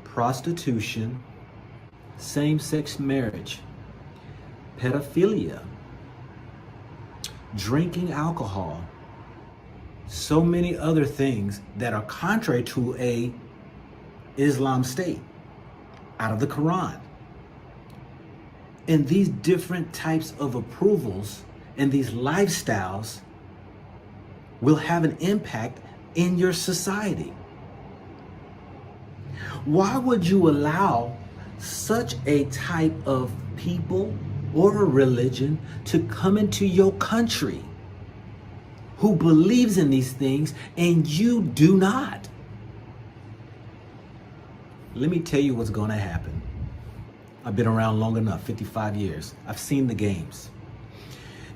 prostitution, same-sex marriage, pedophilia, drinking alcohol, so many other things that are contrary to a Islam state out of the Quran? And these different types of approvals and these lifestyles will have an impact in your society. Why would you allow such a type of people or a religion to come into your country who believes in these things and you do not? Let me tell you what's going to happen. I've been around long enough, 55 years. I've seen the games.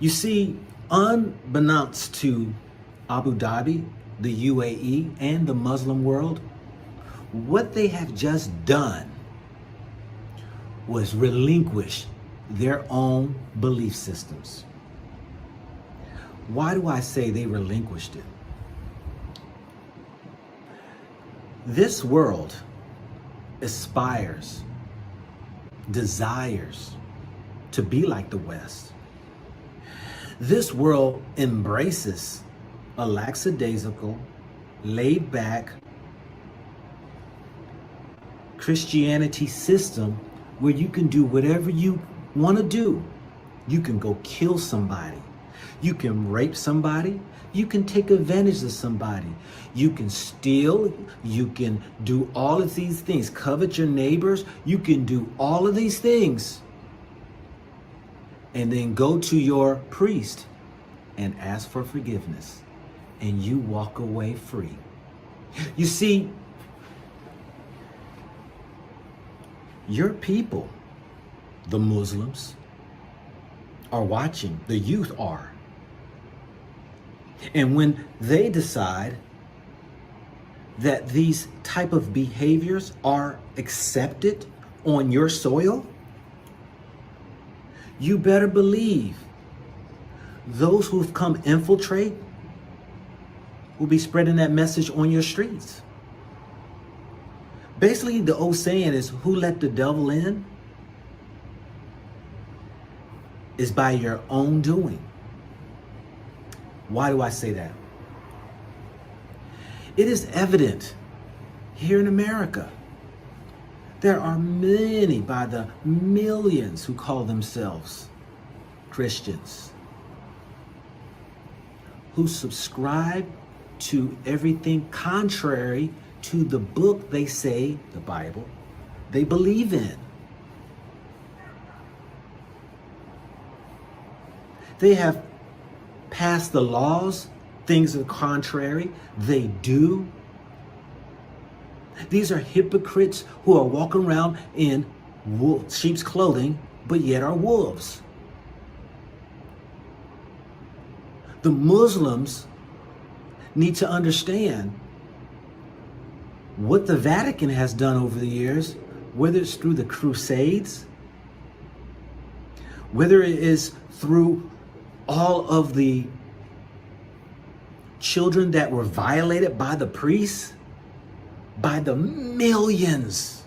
You see, unbeknownst to Abu Dhabi, the UAE, and the Muslim world, what they have just done was relinquish their own belief systems. Why do I say they relinquished it? This world aspires, desires to be like the West. This world embraces a lackadaisical, laid back Christianity system where you can do whatever you want to do. You can go kill somebody. You can rape somebody. You can take advantage of somebody. You can steal. You can do all of these things. Covet your neighbors. You can do all of these things. And then go to your priest and ask for forgiveness. And you walk away free. You see, your people, the Muslims, are watching. The youth are. And when they decide that these type of behaviors are accepted on your soil, you better believe those who've come infiltrate will be spreading that message on your streets. Basically, the old saying is, who let the devil in is by your own doing. Why do I say that? It is evident here in America. There are many, by the millions, who call themselves Christians, who subscribe to everything contrary to the book they say, the Bible, they believe in. They have passed the laws, things are contrary, they do. These are hypocrites who are walking around in sheep's clothing, but yet are wolves. The Muslims need to understand what the Vatican has done over the years, whether it's through the Crusades, whether it is through all of the children that were violated by the priests, by the millions.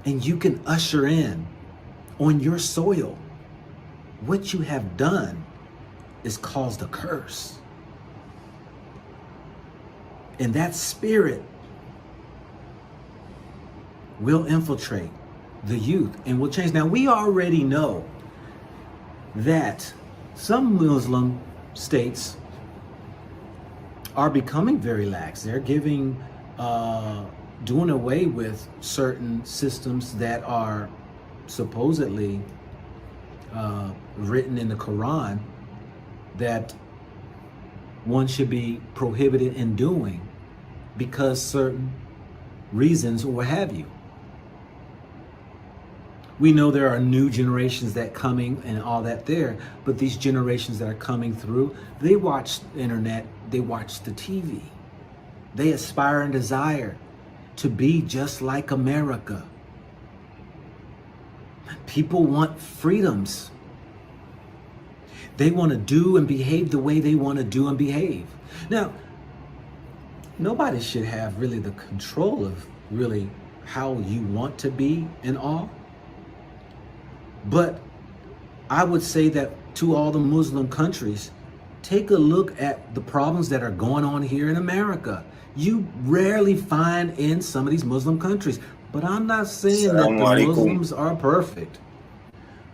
And you can usher in on your soil. What you have done is caused a curse. And that spirit will infiltrate the youth and will change. Now, we already know that some Muslim states are becoming very lax. They're giving, doing away with certain systems that are supposedly written in the Quran that one should be prohibited in doing because certain reasons or what have you. We know there are new generations that coming and all that there, but these generations that are coming through, they watch the internet, they watch the TV. They aspire and desire to be just like America. People want freedoms. They want to do and behave the way they want to do and behave. Now, nobody should have really the control of really how you want to be and all. But I would say that to all the Muslim countries, take a look at the problems that are going on here in America. You rarely find in some of these Muslim countries, but I'm not saying that the Muslims are perfect.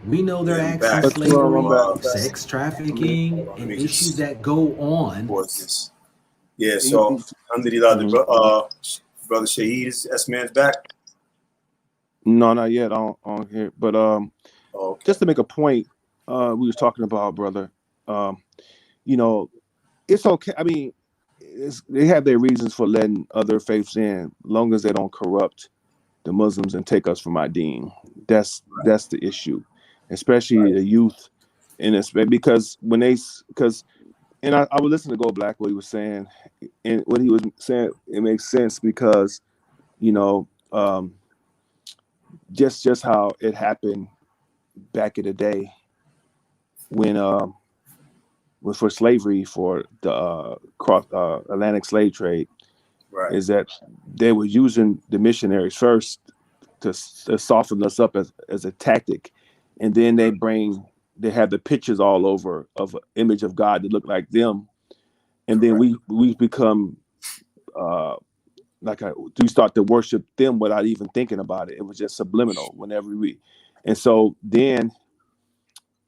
We know there are acts of slavery, sex trafficking, and issues that go on. Yeah, so alhamdulillah, brother Shaheed is S-Man's back. No, not yet on here. But okay. Just to make a point, we was talking about, brother, you know, it's okay. I mean, they have their reasons for letting other faiths in, long as they don't corrupt the Muslims and take us from our deen. That's the issue, especially the youth, and it's because when I would listen to Go Black, what he was saying, and what he was saying, it makes sense because, you know, just how it happened back in the day when was for slavery, for the Atlantic slave trade, is that they were using the missionaries first to soften us up as a tactic, and then they have the pictures all over of an image of God that look like them, and then we become we start to worship them without even thinking about it. It was just subliminal whenever and so then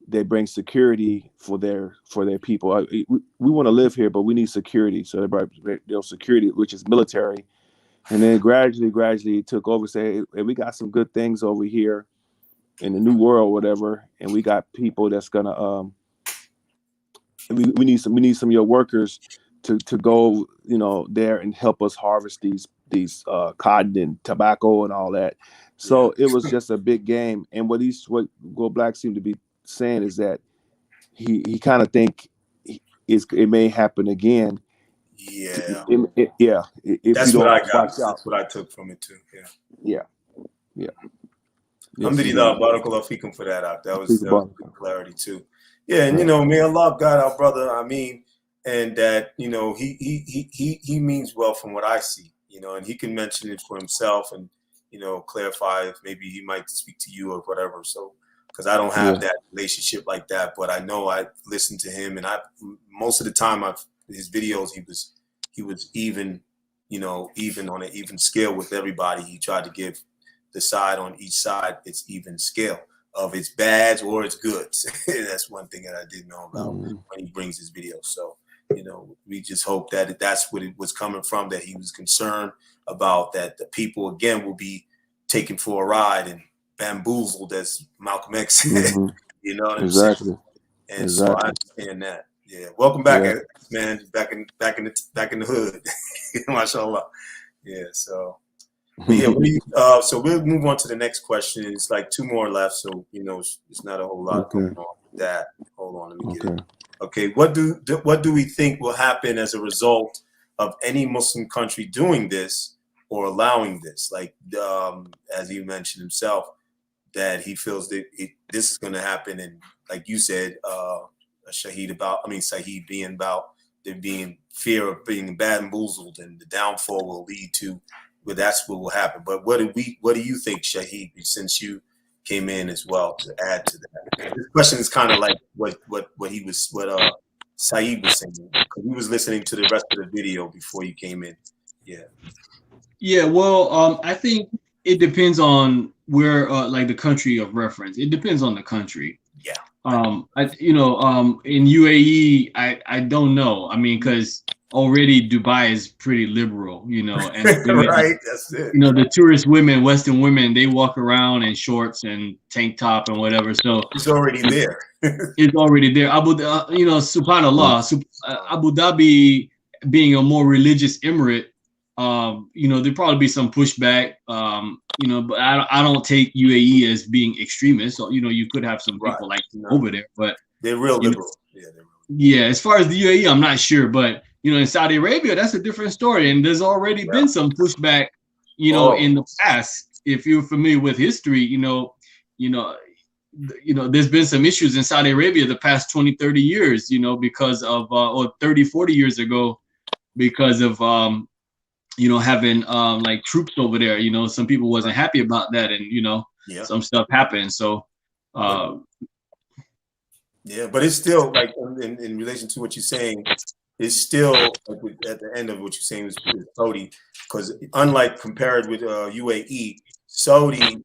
they bring security for their people. We want to live here, but we need security. So they brought security, which is military, and then gradually took over. Say, hey, we got some good things over here in the new world, whatever, and we got people that's gonna we need some of your workers to go, you know, there and help us harvest these cotton and tobacco and all that. So it was just a big game. And what Go Black seemed to be saying is that he kind of think it may happen again. Yeah. That's what I got. That's what I took from it too. Yeah. Alhamdulillah, barakallahu fikum for that. That was good clarity too. Yeah, and you know, may Allah guide our brother. I mean, and that, you know, he means well from what I see, you know, and he can mention it for himself and, you know, clarify if maybe he might speak to you or whatever. So, because I don't have that relationship like that, but I know I listened to him, and most of the time his videos he was even, you know, even on an even scale with everybody. He tried to give the side on each side its even scale. of its bads or its goods. That's one thing that I didn't know about when he brings his videos. So, you know, we just hope that that's what it was coming from, that he was concerned about, that the people, again, will be taken for a ride and bamboozled, as Malcolm X said. You know what I'm saying? And so I understand that. Yeah. Welcome back, man. Back in the hood. MashaAllah. Yeah. So, yeah. So we'll move on to the next question. It's like 2 more left, so you know it's not a whole lot going on with that. Hold on, let me get it. Okay. What do we think will happen as a result of any Muslim country doing this or allowing this? Like, as he mentioned himself, that he feels that this is going to happen, and like you said, Saeed being about there being fear of being bamboozled, and the downfall will lead to, well, that's what will happen. But what do you think, Shaheed, since you came in as well, to add to that? This question is kind of like what Saeed was saying, because he was listening to the rest of the video before you came in. Yeah. Well, I think it depends on where, like the country of reference. It depends on the country. Yeah. In UAE, I don't know. I mean, because already Dubai is pretty liberal, you know, and women, right, that's it. You know, the tourist women, Western women, they walk around in shorts and tank top and whatever. So it's already there. It's already there. Subhanallah, Abu Dhabi being a more religious emirate, you know, there'd probably be some pushback, you know, but I don't take UAE as being extremist. So, you know, you could have some people over there, but they're real liberal. Yeah, as far as the UAE, I'm not sure, but you know, in Saudi Arabia, that's a different story, and there's already been some pushback, you know, in the past. If you're familiar with history, you know, there's been some issues in Saudi Arabia the past 20, 30 years, you know, because of or 30, 40 years ago, because of you know, having like troops over there. You know, some people wasn't happy about that, and you know, some stuff happened. So yeah, but it's still like in relation to what you're saying, it's still like at the end of what you're saying is Saudi, because unlike compared with UAE, Saudi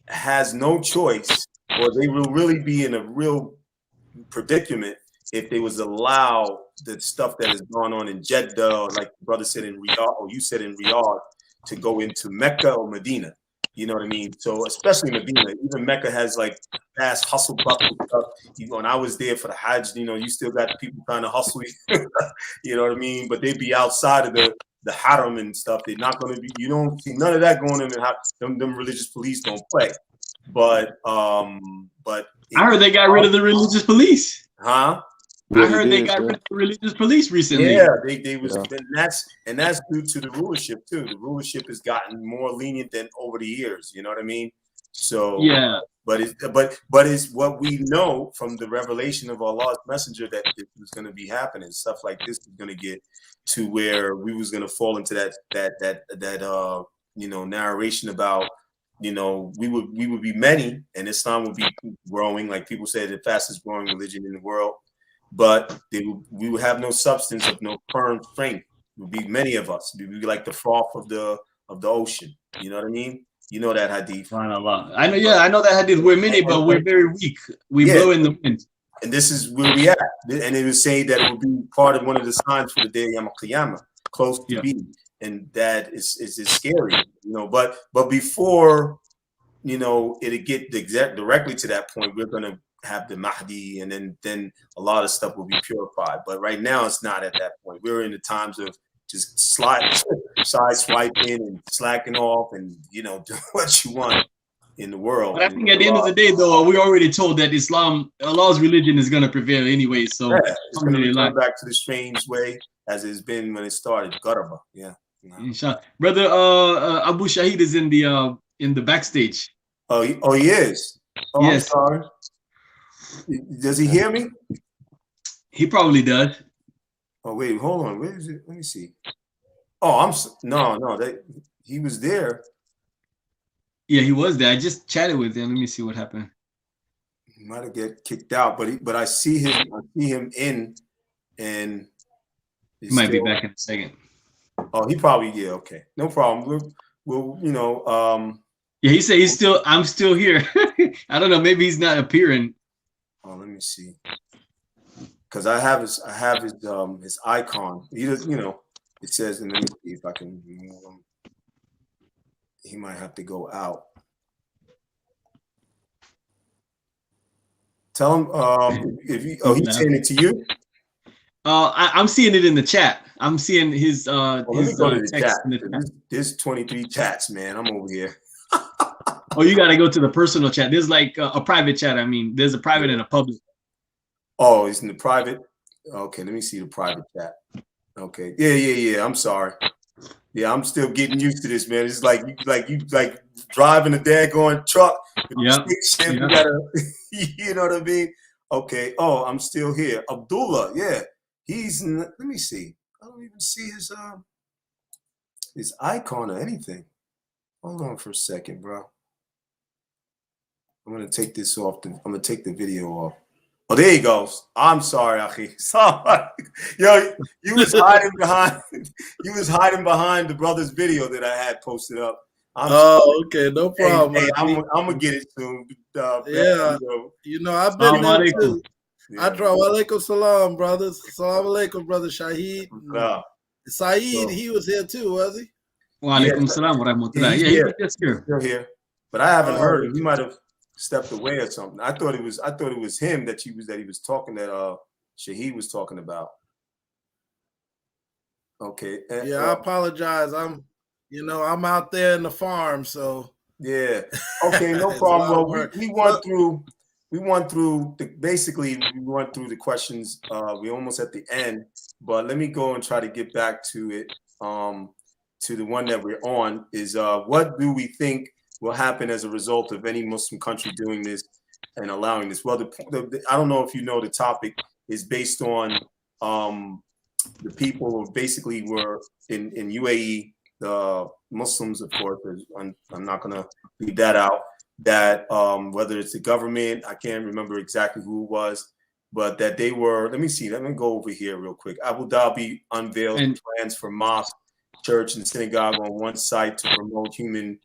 has no choice, or they will really be in a real predicament if they was allow the stuff that has gone on in Jeddah, or like the brother said in Riyadh, or you said in Riyadh, to go into Mecca or Medina. You know what I mean? So especially Medina, even Mecca has like fast hustle bustle stuff. You know, and I was there for the Hajj. You know, you still got people trying to hustle. You know what I mean? But they be outside of the haram and stuff. They're not going to be. You don't see none of that going in. Them religious police don't play. But I heard they got rid of the religious police. Huh? I heard they got rid of the religious police recently. Yeah, they was, and that's due to the rulership too. The rulership has gotten more lenient than over the years. You know what I mean? So yeah, but it's what we know from the revelation of Allah's messenger that this was going to be happening. Stuff like this is going to get to where we was going to fall into that you know, narration about, you know, we would be many, and Islam would be growing, like people say, the fastest growing religion in the world. But we would have no substance, of no firm strength. It would be many of us. We'd be like the froth of the ocean. You know what I mean? You know that hadith. I know. Yeah, I know that hadith. We're many, but we're very weak. We blow in the wind. And this is where we at. And it was saying that it would be part of one of the signs for the day of Yom Qiyamah, close to being. And that is scary, you know. But before, you know, it'll get directly to that point, we're gonna have the Mahdi, and then a lot of stuff will be purified. But right now, it's not at that point. We're in the times of just side swiping and slacking off, and you know, do what you want in the world. But I think at the end of the day, though, we're already told that Islam, Allah's religion, is going to prevail anyway. So it's going to come back to the strange way as it's been when it started. Garaba, Inshallah. Brother Abu Shaheed is in the backstage. Oh, he is. Oh, yes. I'm sorry. Does he hear me? He probably does. Oh wait, hold on. Where is it? Let me see. Oh, he was there. Yeah, he was there. I just chatted with him. Let me see what happened. He might have get kicked out, but I see him in, and he might be back in a second. Oh, he probably okay. No problem. We'll you know. Yeah, he said I'm still here. I don't know. Maybe he's not appearing. Oh, let me see. Because I have his icon. He does, you know, it says, and let me see if I can remove him. He might have to go out. Tell him if you. Oh, he's saying it to you. I'm seeing it in the chat. I'm seeing his Well, let me go to the text chat. in the chat. There's 23 chats, man. I'm over here. Oh, you got to go to the personal chat. There's like a private chat. I mean, there's a private and a public. Oh, it's in the private. Okay, let me see the private chat. Okay, yeah. I'm sorry. Yeah, I'm still getting used to this, man. It's like you driving a daggone truck. Yeah. You gotta, you know what I mean? Okay. Oh, I'm still here. Abdullah, yeah, he's. Let me see. I don't even see his icon or anything. Hold on for a second, bro. I'm gonna take this off. I'm gonna take the video off. Oh, there he goes. I'm sorry, Akhi. Sorry. Yo, you was hiding behind the brother's video that I had posted up. Okay, no problem. Hey, I'm gonna get it soon. Yeah, you know, I've been there too. Yeah. Walaikum salam, brothers. Salam alaikum, brother Shahid. Saeed, he was here too, was he? Walaikum salam wa rahmatullah. Yeah, he's still here. But I haven't heard him. He might have stepped away or something. I thought it was him that he was talking, that Shahid was talking about. Okay. Yeah, I apologize. I'm out there in the farm, so yeah. Okay, no problem. Well, we went through the questions. We're almost at the end, but let me go and try to get back to it. To the one that we're on is what do we think will happen as a result of any Muslim country doing this and allowing this? Well, I don't know if you know, the topic is based on the people who basically were in UAE, the Muslims, of course. I'm not going to leave that out. That whether it's the government, I can't remember exactly who it was, but that they were. Let me see. Let me go over here real quick. Abu Dhabi unveils plans for mosque, church, and synagogue on one site to promote human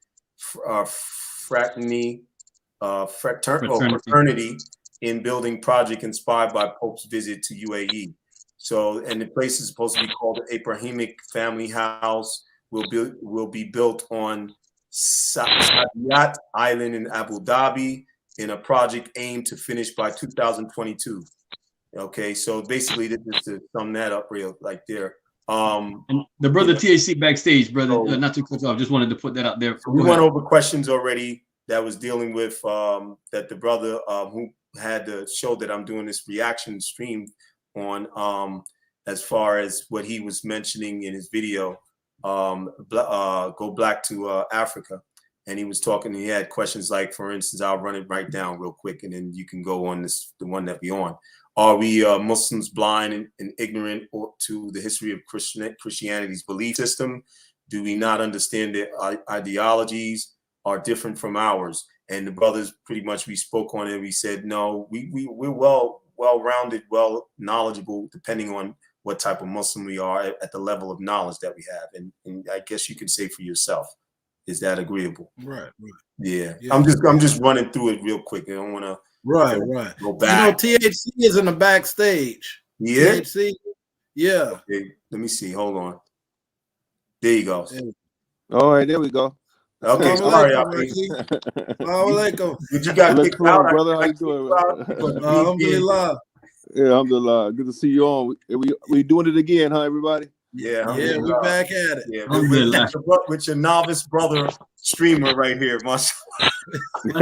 fraternity in building project inspired by Pope's visit to UAE. So, and the place is supposed to be called the Abrahamic Family House. Will be built on Saadiyat Island in Abu Dhabi in a project aimed to finish by 2022. Okay, so basically, this is to sum that up real like there. And the brother THC backstage, brother, not to cut off, just wanted to put that out there. So we went over questions already that was dealing with that the brother who had the show that I'm doing this reaction stream on, as far as what he was mentioning in his video, Go Black to Africa. And he was talking, he had questions like, for instance, I'll run it right down real quick, and then you can go on the one that we on. Are we Muslims blind and ignorant to the history of Christianity's belief system? Do we not understand that ideologies are different from ours? And the brothers, pretty much, we spoke on it. We said, no, we're well-rounded, knowledgeable, depending on what type of Muslim we are at the level of knowledge that we have. And I guess you can say for yourself, is that agreeable? Right. Yeah. I'm just running through it real quick. I don't want to. Right. Go back. You know, THC is in the backstage. Yeah. THC. Yeah. Okay. Let me see. Hold on. There you go. All right, there we go. Okay, sorry, Alaikum. Did you got kicked out, brother? How you doing? Alhamdulillah. Yeah, alhamdulillah. Good to see you on. We doing it again, huh, everybody? Yeah, we're back at it. Yeah, with your novice brother streamer right here, mashallah. When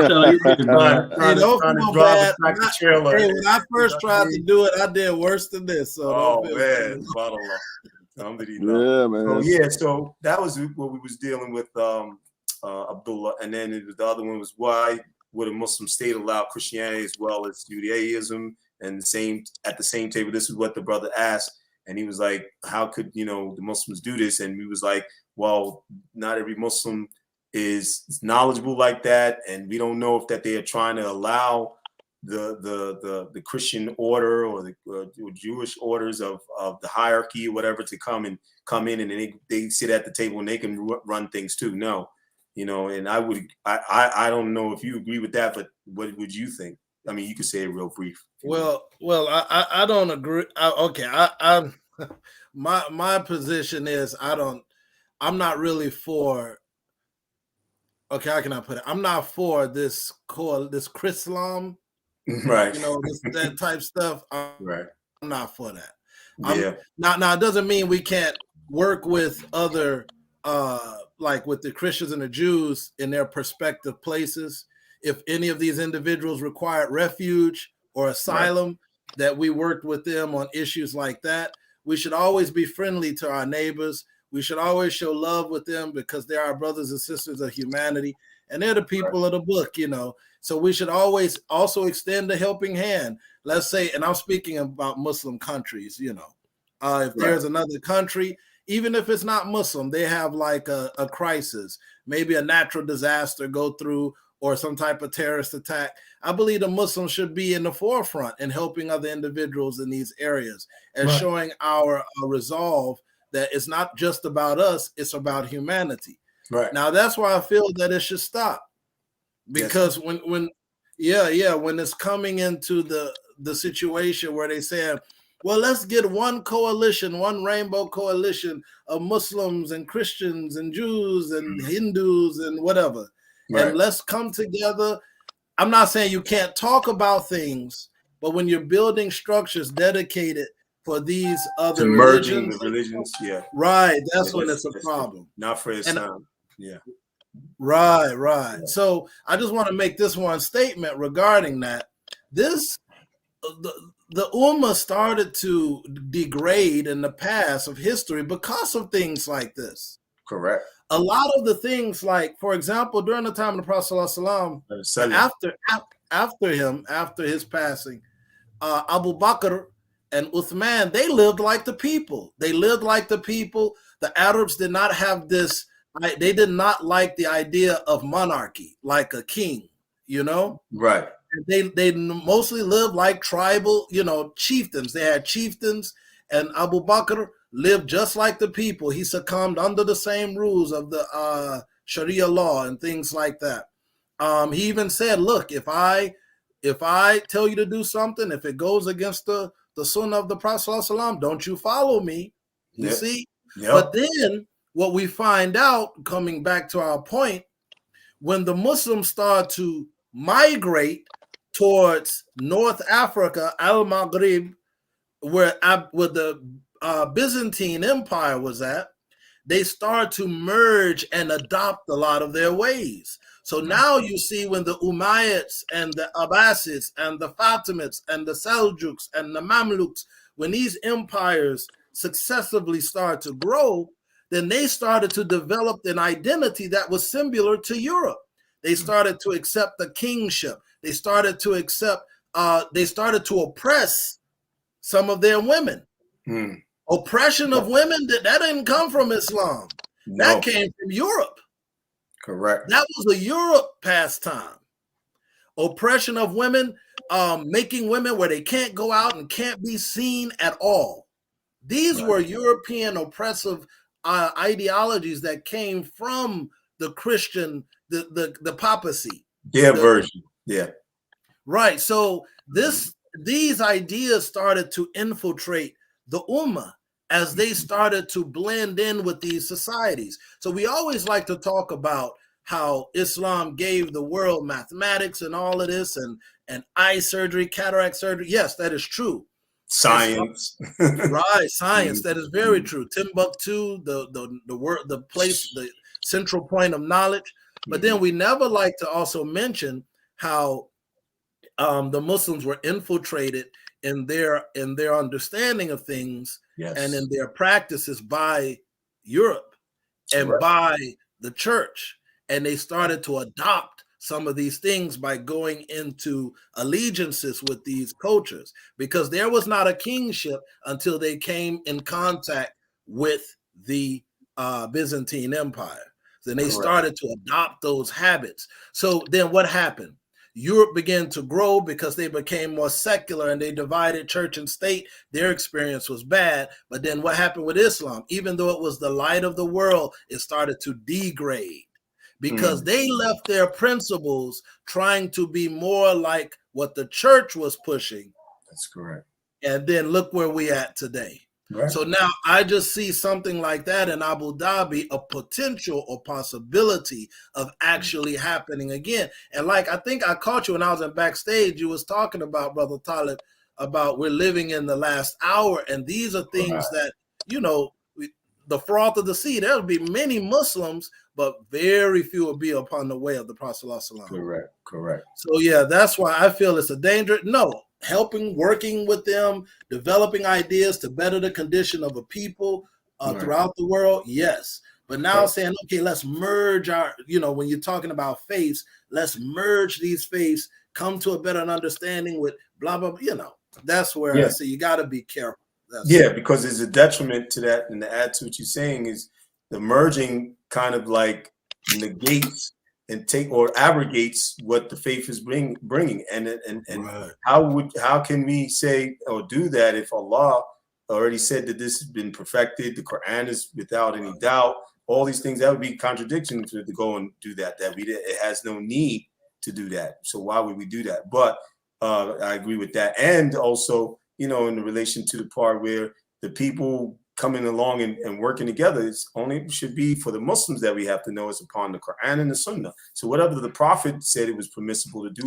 I first tried to do it, I did worse than this. So man, yeah, man. So that was what we was dealing with, Abdullah, and then the other one was, why would a Muslim state allow Christianity as well as Judaism and at the same table? This is what the brother asked. And he was like, how could, the Muslims do this? And we was like, well, not every Muslim is knowledgeable like that. And we don't know if that they are trying to allow the Christian order or the Jewish orders of the hierarchy or whatever to come in and they sit at the table and they can run things too. No, You know, and I don't know if you agree with that, but what would you think? I mean, you could say it real brief. Well, I don't agree. My position is I'm not really for. Okay, how can I put it? I'm not for this Chrislam, Right. you know, that type stuff. Right. I'm not for that. Yeah. Now it doesn't mean we can't work with other, like with the Christians and the Jews in their prospective places. If any of these individuals required refuge or asylum, that we worked with them on issues like that. We should always be friendly to our neighbors. We should always show love with them because they're our brothers and sisters of humanity, and they're the people of the book, you know. So we should always also extend a helping hand. Let's say, and I'm speaking about Muslim countries, you know, if there's another country, even if it's not Muslim, they have like a crisis, maybe a natural disaster go through or some type of terrorist attack. I believe the Muslims should be in the forefront in helping other individuals in these areas and showing our resolve that it's not just about us, it's about humanity. Right. Now, that's why I feel that it should stop. Because when it's coming into the situation where they say, well, let's get one coalition, one rainbow coalition of Muslims and Christians and Jews and Hindus and whatever. And let's come together. I'm not saying you can't talk about things, but when you're building structures dedicated for these other religions, right, that's when it's a problem. Not for Islam. Right. So I just want to make this one statement regarding that. The Ummah started to degrade in the past of history because of things like this. Correct. A lot of the things, like, for example, during the time of the Prophet ﷺ, after his passing, Abu Bakr and Uthman, they lived like the people. The Arabs did not have this. They did not like the idea of monarchy, like a king, you know? Right. They mostly lived like tribal, you know, chieftains. They had chieftains, and Abu Bakr lived just like the people. He succumbed under the same rules of the Sharia law and things like that. He even said, look, if I tell you to do something, if it goes against the sunnah of the Prophet ﷺ, don't you follow me. You see? Yep. But then what we find out, coming back to our point, when the Muslims start to migrate towards North Africa, Al-Maghrib, where the Byzantine Empire was at, they start to merge and adopt a lot of their ways. So now you see when the Umayyads and the Abbasids and the Fatimids and the Seljuks and the Mamluks, when these empires successively start to grow, then they started to develop an identity that was similar to Europe. They started to accept the kingship. They started to oppress some of their women. Oppression of women, that didn't come from Islam. No. That came from Europe. Correct. That was a Europe pastime. Oppression of women, making women where they can't go out and can't be seen at all. These were European oppressive ideologies that came from the Christian, the papacy. Their version. Yeah. Right. So these ideas started to infiltrate the Ummah as they started to blend in with these societies. So we always like to talk about how Islam gave the world mathematics and all of this and eye surgery, cataract surgery. Yes, that is true. Science. Right, science. That is very true. Timbuktu, the place, the central point of knowledge. But then we never like to also mention how the Muslims were infiltrated in their understanding of things and in their practices by Europe and by the church. And they started to adopt some of these things by going into allegiances with these cultures, because there was not a kingship until they came in contact with the Byzantine Empire. Then they started to adopt those habits. So then what happened? Europe began to grow because they became more secular and they divided church and state. Their experience was bad. But then what happened with Islam? Even though it was the light of the world, it started to degrade because they left their principles trying to be more like what the church was pushing. That's correct. And then look where we at today. Right. So now I just see something like that in Abu Dhabi, a potential or possibility of actually happening again. And like, I think I caught you when I was in backstage, you was talking about, Brother Taalib, about we're living in the last hour. And these are things that, you know, the froth of the sea, there'll be many Muslims, but very few will be upon the way of the Prophet ﷺ. Correct, correct. So yeah, that's why I feel it's a danger. No, helping, working with them, developing ideas to better the condition of a people throughout the world, yes. But now saying, okay, let's merge our, you know, when you're talking about faiths, let's merge these faiths, come to a better understanding with blah, blah, blah, you know, that's where I say you got to be careful. Because there's a detriment to that, and to add to what you're saying is the merging kind of like negates and or abrogates what the faith is bringing, and how can we say or do that if Allah already said that this has been perfected, the Quran is without any doubt, all these things? That would be contradiction to go and do that. It has no need to do that. So why would we do that? But I agree with that, and also, you know, in relation to the part where the people coming along and working together, it's only should be for the Muslims that we have to know is upon the Quran and the Sunnah. So whatever the Prophet said it was permissible to do,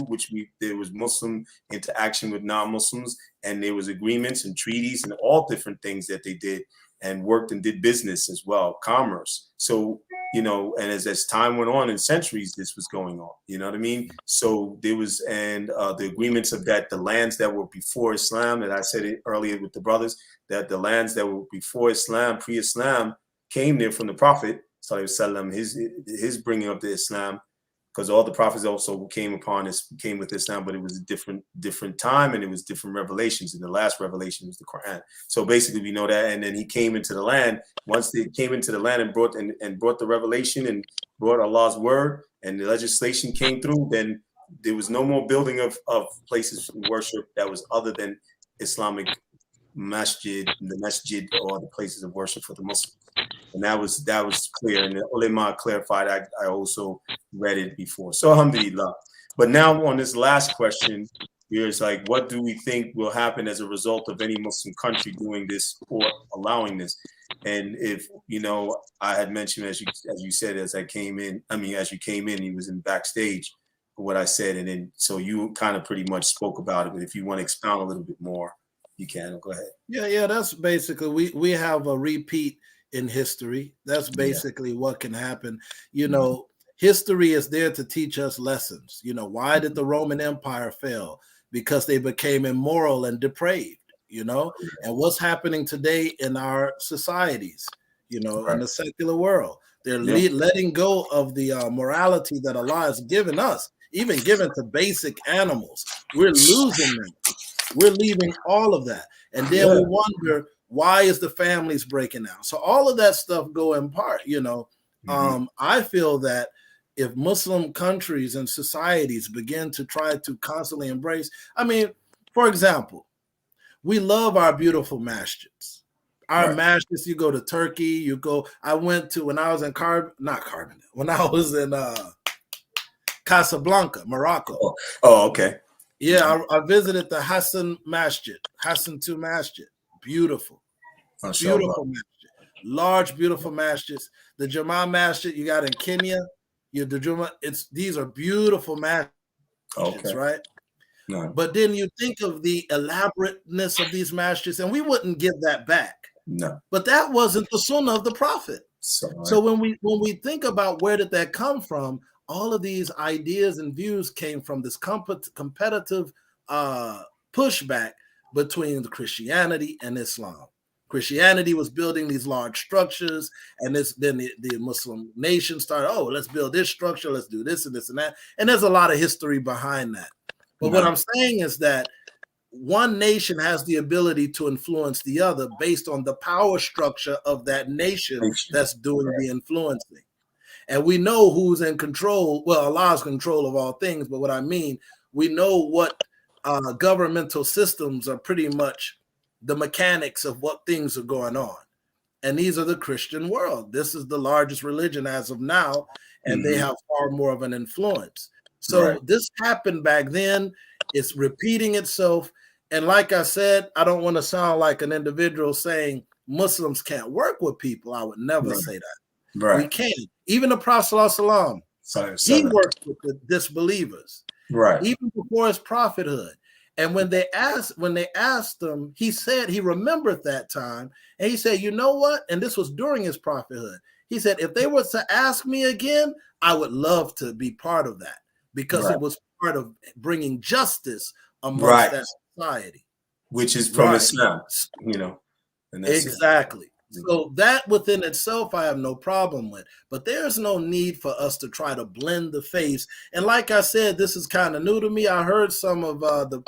there was Muslim interaction with non-Muslims, and there was agreements and treaties and all different things that they did and worked and did business as well, commerce. So, you know, and as time went on in centuries, this was going on, you know what I mean? So there was, and the agreements of that, the lands that were before Islam, and I said it earlier with the brothers, that the lands that were before Islam, pre-Islam, came there from the Prophet, sallallahu alaihi wasallam, his bringing up the Islam, because all the prophets also came with Islam, but it was a different time, and it was different revelations, and the last revelation was the Quran. So basically we know that, and then he came into the land. Once they came into the land and brought the revelation and brought Allah's word, and the legislation came through, then there was no more building of places of worship that was other than Islamic masjid, the masjid, or the places of worship for the Muslims. And that was clear, and the ulama clarified. I also read it before. So alhamdulillah. But now on this last question, here's like, what do we think will happen as a result of any Muslim country doing this or allowing this? And if, you know, I had mentioned, as you said, as you came in, he was in backstage for what I said, and then so you kind of pretty much spoke about it. But if you want to expound a little bit more, you can. Go ahead. Yeah, that's basically we have a repeat in history. That's basically what can happen. You know, history is there to teach us lessons. You know, why did the Roman Empire fail? Because they became immoral and depraved, you know, and what's happening today in our societies, you know, in the secular world. They're letting go of the morality that Allah has given us, even given to basic animals. We're losing them. We're leaving all of that. And then we wonder, why is the families breaking down? So all of that stuff go in part, you know. I feel that if Muslim countries and societies begin to try to constantly embrace, I mean, for example, we love our beautiful masjids. Our masjids, you go to Turkey, I went to, when I was in when I was in Casablanca, Morocco. Oh, okay. Yeah, I visited the Hassan Masjid, Hassan II Masjid. Beautiful. Beautiful masjid. Large, beautiful masjids. The Jama Masjid you got in Kenya, these are beautiful masjids, right? No. But then you think of the elaborateness of these masjids, and we wouldn't give that back. No. But that wasn't the sunnah of the Prophet. So when we think about where did that come from, all of these ideas and views came from this competitive pushback between Christianity and Islam. Christianity was building these large structures, and then the Muslim nation started, let's build this structure, let's do this and this and that. And there's a lot of history behind that. But what I'm saying is that one nation has the ability to influence the other based on the power structure of that nation that's doing the influencing. And we know who's in control. Well, Allah's control of all things, but what I mean, we know what governmental systems are pretty much the mechanics of what things are going on. and these are the Christian world. This is the largest religion as of now, and they have far more of an influence. So this happened back then. It's repeating itself. And like I said, I don't want to sound like an individual saying Muslims can't work with people. I would never say that. We can. Even the Prophet ﷺ, he worked with the disbelievers, even before his prophethood. And when they asked him, he said he remembered that time, and he said, "You know what?" And this was during his prophethood. He said, "If they were to ask me again, I would love to be part of that, because it was part of bringing justice amongst that society, which is from Islam, you know." And that's exactly. So that within itself, I have no problem with. But there's no need for us to try to blend the faiths. And like I said, this is kind of new to me. I heard some of the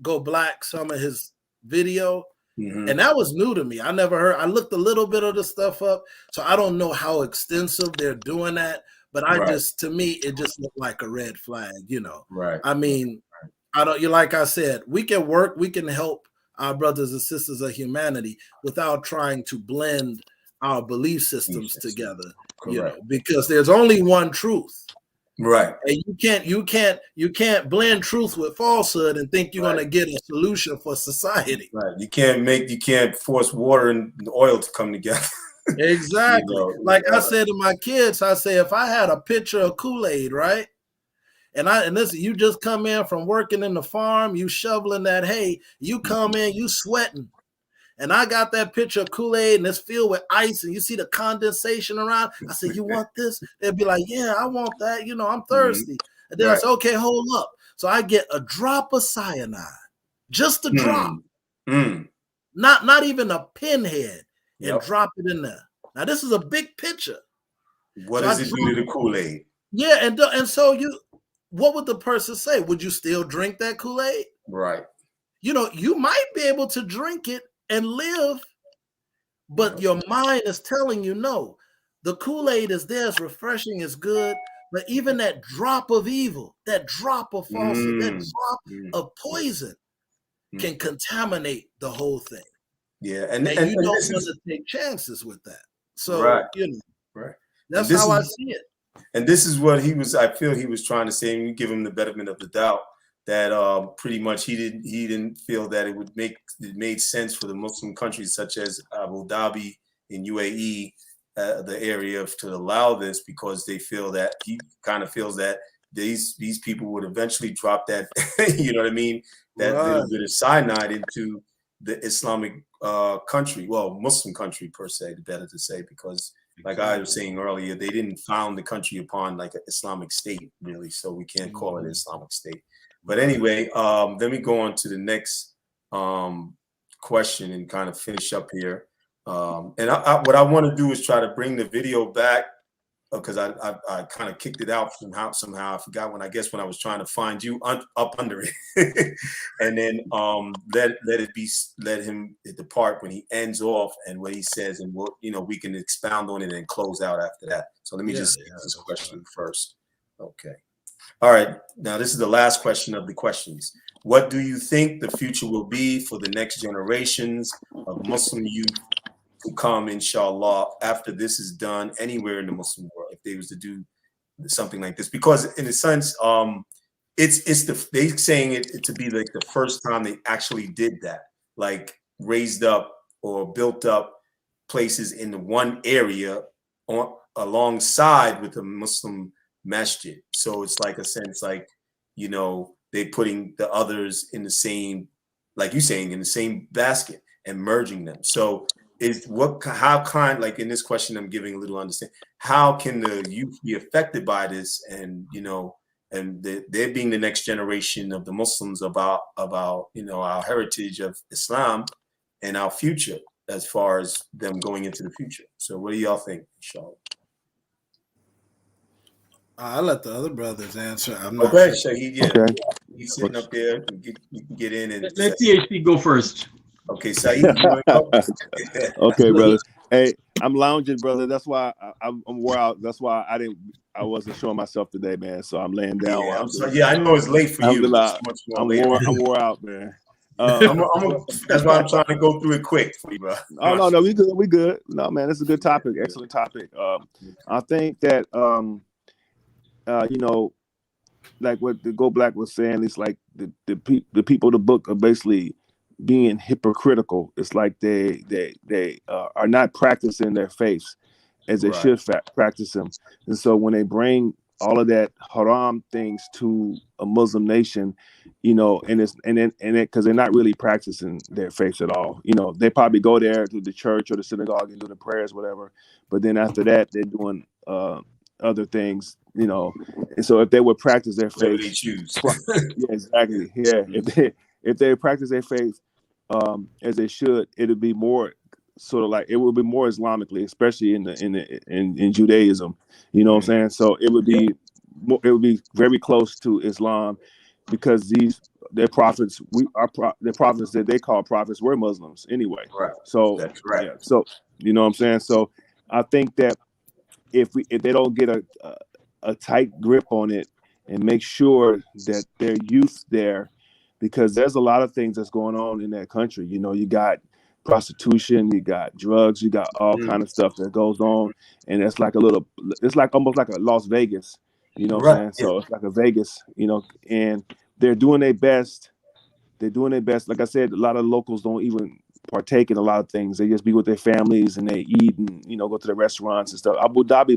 Go Black, some of his video, and that was new to me. I never heard. I looked a little bit of the stuff up, so I don't know how extensive they're doing that. But I just, to me, it just looked like a red flag, you know. I mean, I don't. You like I said, we can work, we can help our brothers and sisters of humanity without trying to blend our belief systems together, you know, because there's only one truth, and you can't blend truth with falsehood and think you're going to get a solution for society. You can't force water and oil to come together. Exactly. You know, like I said to my kids, I say, if I had a pitcher of Kool-Aid, right? And this, you just come in from working in the farm, you shoveling that hay, you come in, you sweating. And I got that pitcher of Kool-Aid and it's filled with ice and you see the condensation around. I said, "You want this?" They'd be like, "Yeah, I want that. You know, I'm thirsty." And then I said, "Okay, hold up." So I get a drop of cyanide, just a drop, not even a pinhead, and drop it in there. Now, this is a big pitcher. What does it do to the Kool-Aid? Yeah, and so what would the person say? Would you still drink that Kool-Aid? You know, you might be able to drink it and live, but your mind is telling you no. The Kool-Aid is there, it's refreshing, it's good, but even that drop of evil, that drop of falsehood, that drop of poison can contaminate the whole thing. And you don't want to take chances with that. So, you know, that's how I see it. And this is what I feel he was trying to say, and we give him the benefit of the doubt, that pretty much he didn't feel that it made sense for the Muslim countries such as Abu Dhabi in UAE, the area, to allow this, because he kind of feels that these people would eventually drop that, you know what I mean, that little bit of cyanide into the Islamic country, well, Muslim country per se, better to say, because like I was saying earlier, they didn't found the country upon like an Islamic state, really, so we can't call it an Islamic state. But anyway, let me go on to the next question and kind of finish up here. And what I want to do is try to bring the video back, because I kind of kicked it out somehow. I forgot when I was trying to find you up under it, and then let him depart when he ends off and what he says, and we can expound on it and close out after that. So let me just ask this question first. Okay. All right. Now this is the last question of the questions. What do you think the future will be for the next generations of Muslim youth to come, inshallah, after this is done anywhere in the Muslim world, if they was to do something like this? Because in a sense, they saying it to be like the first time they actually did that, like raised up or built up places in the one area alongside with a Muslim masjid. So it's like a sense like, they putting the others in the same, like you saying, in the same basket and merging them. So like in this question, I'm giving a little understanding, how can the youth be affected by this? And, they're being the next generation of the Muslims about our heritage of Islam and our future as far as them going into the future. So what do y'all think, inshallah? I'll let the other brothers answer. I'm not okay, sure. Shahid, he's sitting up there. You can get in and let THP go first. Okay, Saeed, you want to go? Okay, brother. Hey, I'm lounging, brother. That's why I'm wore out. That's why I wasn't showing myself today, man. So I'm laying down. I know it's late for you. I'm wore out, man. That's why I'm trying to go through it quick for you, bro. Oh no, we good. No, man, it's a good topic, excellent topic. I think that you know, like what the Go Black was saying, it's like the people of the book are basically being hypocritical. It's like they are not practicing their faiths as they should practice them. And so when they bring all of that haram things to a Muslim nation, you know, and because they're not really practicing their faith at all. You know, they probably go there to the church or the synagogue and do the prayers, whatever. But then after that, they're doing other things, you know. And so if they would practice their faith, they choose. Yeah, exactly. Yeah, if they practice their faith as they should, it'd be more sort of like, it would be more Islamically, especially in Judaism. You know what I'm saying? So it would be very close to Islam, because their prophets, the prophets that they call prophets were Muslims anyway. Right. So that's right. Yeah, so you know what I'm saying? So I think that if they don't get a tight grip on it and make sure that their youth there, because there's a lot of things that's going on in that country. You know, you got prostitution, you got drugs, you got all kind of stuff that goes on, and it's like almost like a Las Vegas, you know what I'm saying? So it's like a Vegas, you know, and they're doing their best. Like I said, a lot of locals don't even partake in a lot of things. They just be with their families and they eat and, you know, go to the restaurants and stuff. Abu Dhabi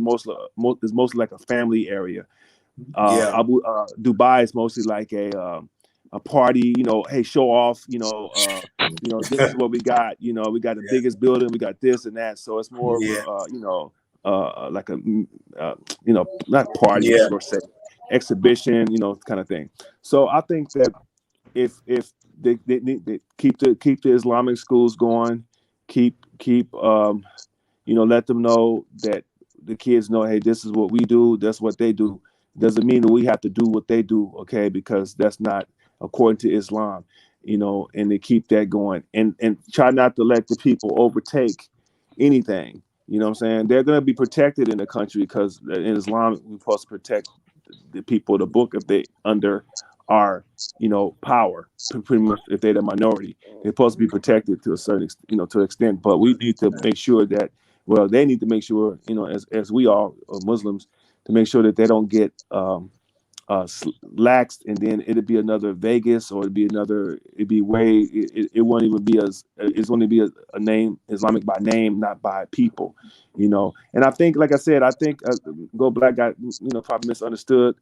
is mostly like a family area. Dubai is mostly like a party, you know, hey, show off, you know, this is what we got, you know, we got the biggest building, we got this and that. So it's more of you know, like a you know, not party, or say exhibition, you know, kind of thing. So I think that if they keep the Islamic schools going, keep you know, let them know that the kids know, hey, this is what we do, that's what they do. Doesn't mean that we have to do what they do, okay? Because that's not according to Islam, you know, and they keep that going, and try not to let the people overtake anything. You know what I'm saying? They're going to be protected in the country, because in Islam, we're supposed to protect the people of the book if they under our, you know, power. Pretty much, if they're the minority, they're supposed to be protected to a certain, you know, to an extent. But we need to make sure that, well, they need to make sure, you know, as we are Muslims, to make sure that they don't get laxed, and then it'd be another Vegas, or it'd be way, it won't even be it's going to be a name Islamic by name, not by people, you know. And I think, like I said, Go Black got, you know, probably misunderstood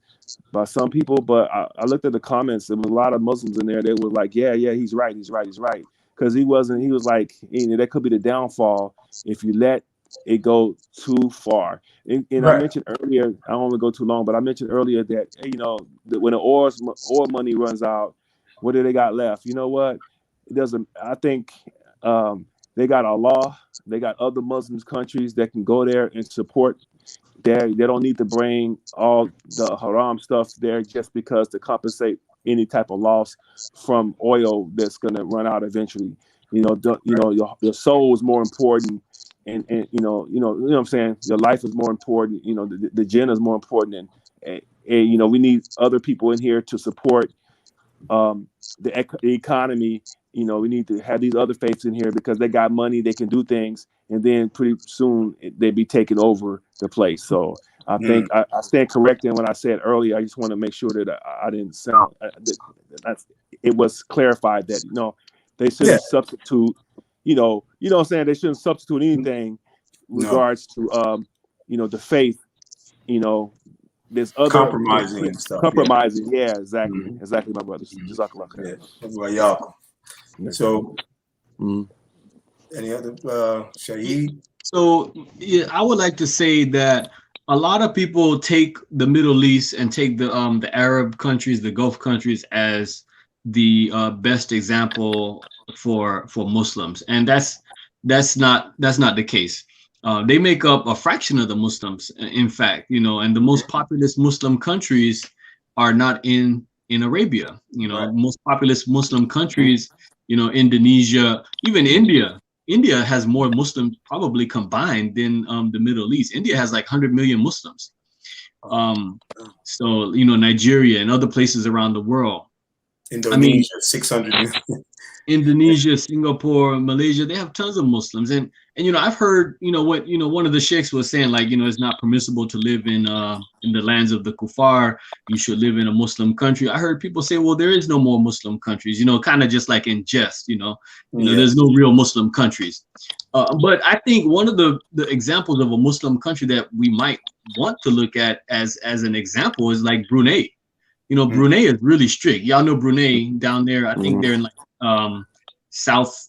by some people, but I looked at the comments, there was a lot of Muslims in there that was like, yeah, he's right, because he was like, you know, that could be the downfall if you let it go too far. And I mentioned earlier, I don't want to go too long, but I mentioned earlier that, you know, that when the oil money runs out, what do they got left? You know what? It doesn't. I think they got Allah, they got other Muslim countries that can go there and support. They don't need to bring all the haram stuff there just because to compensate any type of loss from oil that's going to run out eventually. You know, your soul is more important. And you know what I'm saying? Your life is more important. You know, the jinn is more important, and you know, we need other people in here to support the economy. You know, we need to have these other faiths in here because they got money, they can do things, and then pretty soon they be taking over the place. So I think I stand corrected in what I said earlier. I just want to make sure that I didn't sound it was clarified that, you know, they shouldn't substitute. You know what I'm saying? They shouldn't substitute anything in regards to, you know, the faith. You know, there's other compromising and stuff. Compromising, yeah, exactly, exactly, my brothers. Jazakallah khair. So, any other Shaheed? So, yeah, I would like to say that a lot of people take the Middle East and take the Arab countries, the Gulf countries, as the best example for Muslims, and that's not the case. They make up a fraction of the Muslims, in fact, you know, and the most populous Muslim countries are not in Arabia. You know, most populous Muslim countries, you know, Indonesia, even India. India has more Muslims probably combined than the Middle East. India has like 100 million Muslims. So, you know, Nigeria and other places around the world. Indonesia, 600 million. Indonesia, Singapore, Malaysia, they have tons of Muslims. And I've heard, one of the sheikhs was saying, like, it's not permissible to live in the lands of the kuffar. You should live in a Muslim country. I heard people say, well, there is no more Muslim countries, kind of just like in jest, there's no real Muslim countries. But I think one of the examples of a Muslim country that we might want to look at as an example is like Brunei. Brunei is really strict. Y'all know Brunei down there. I think they're in like South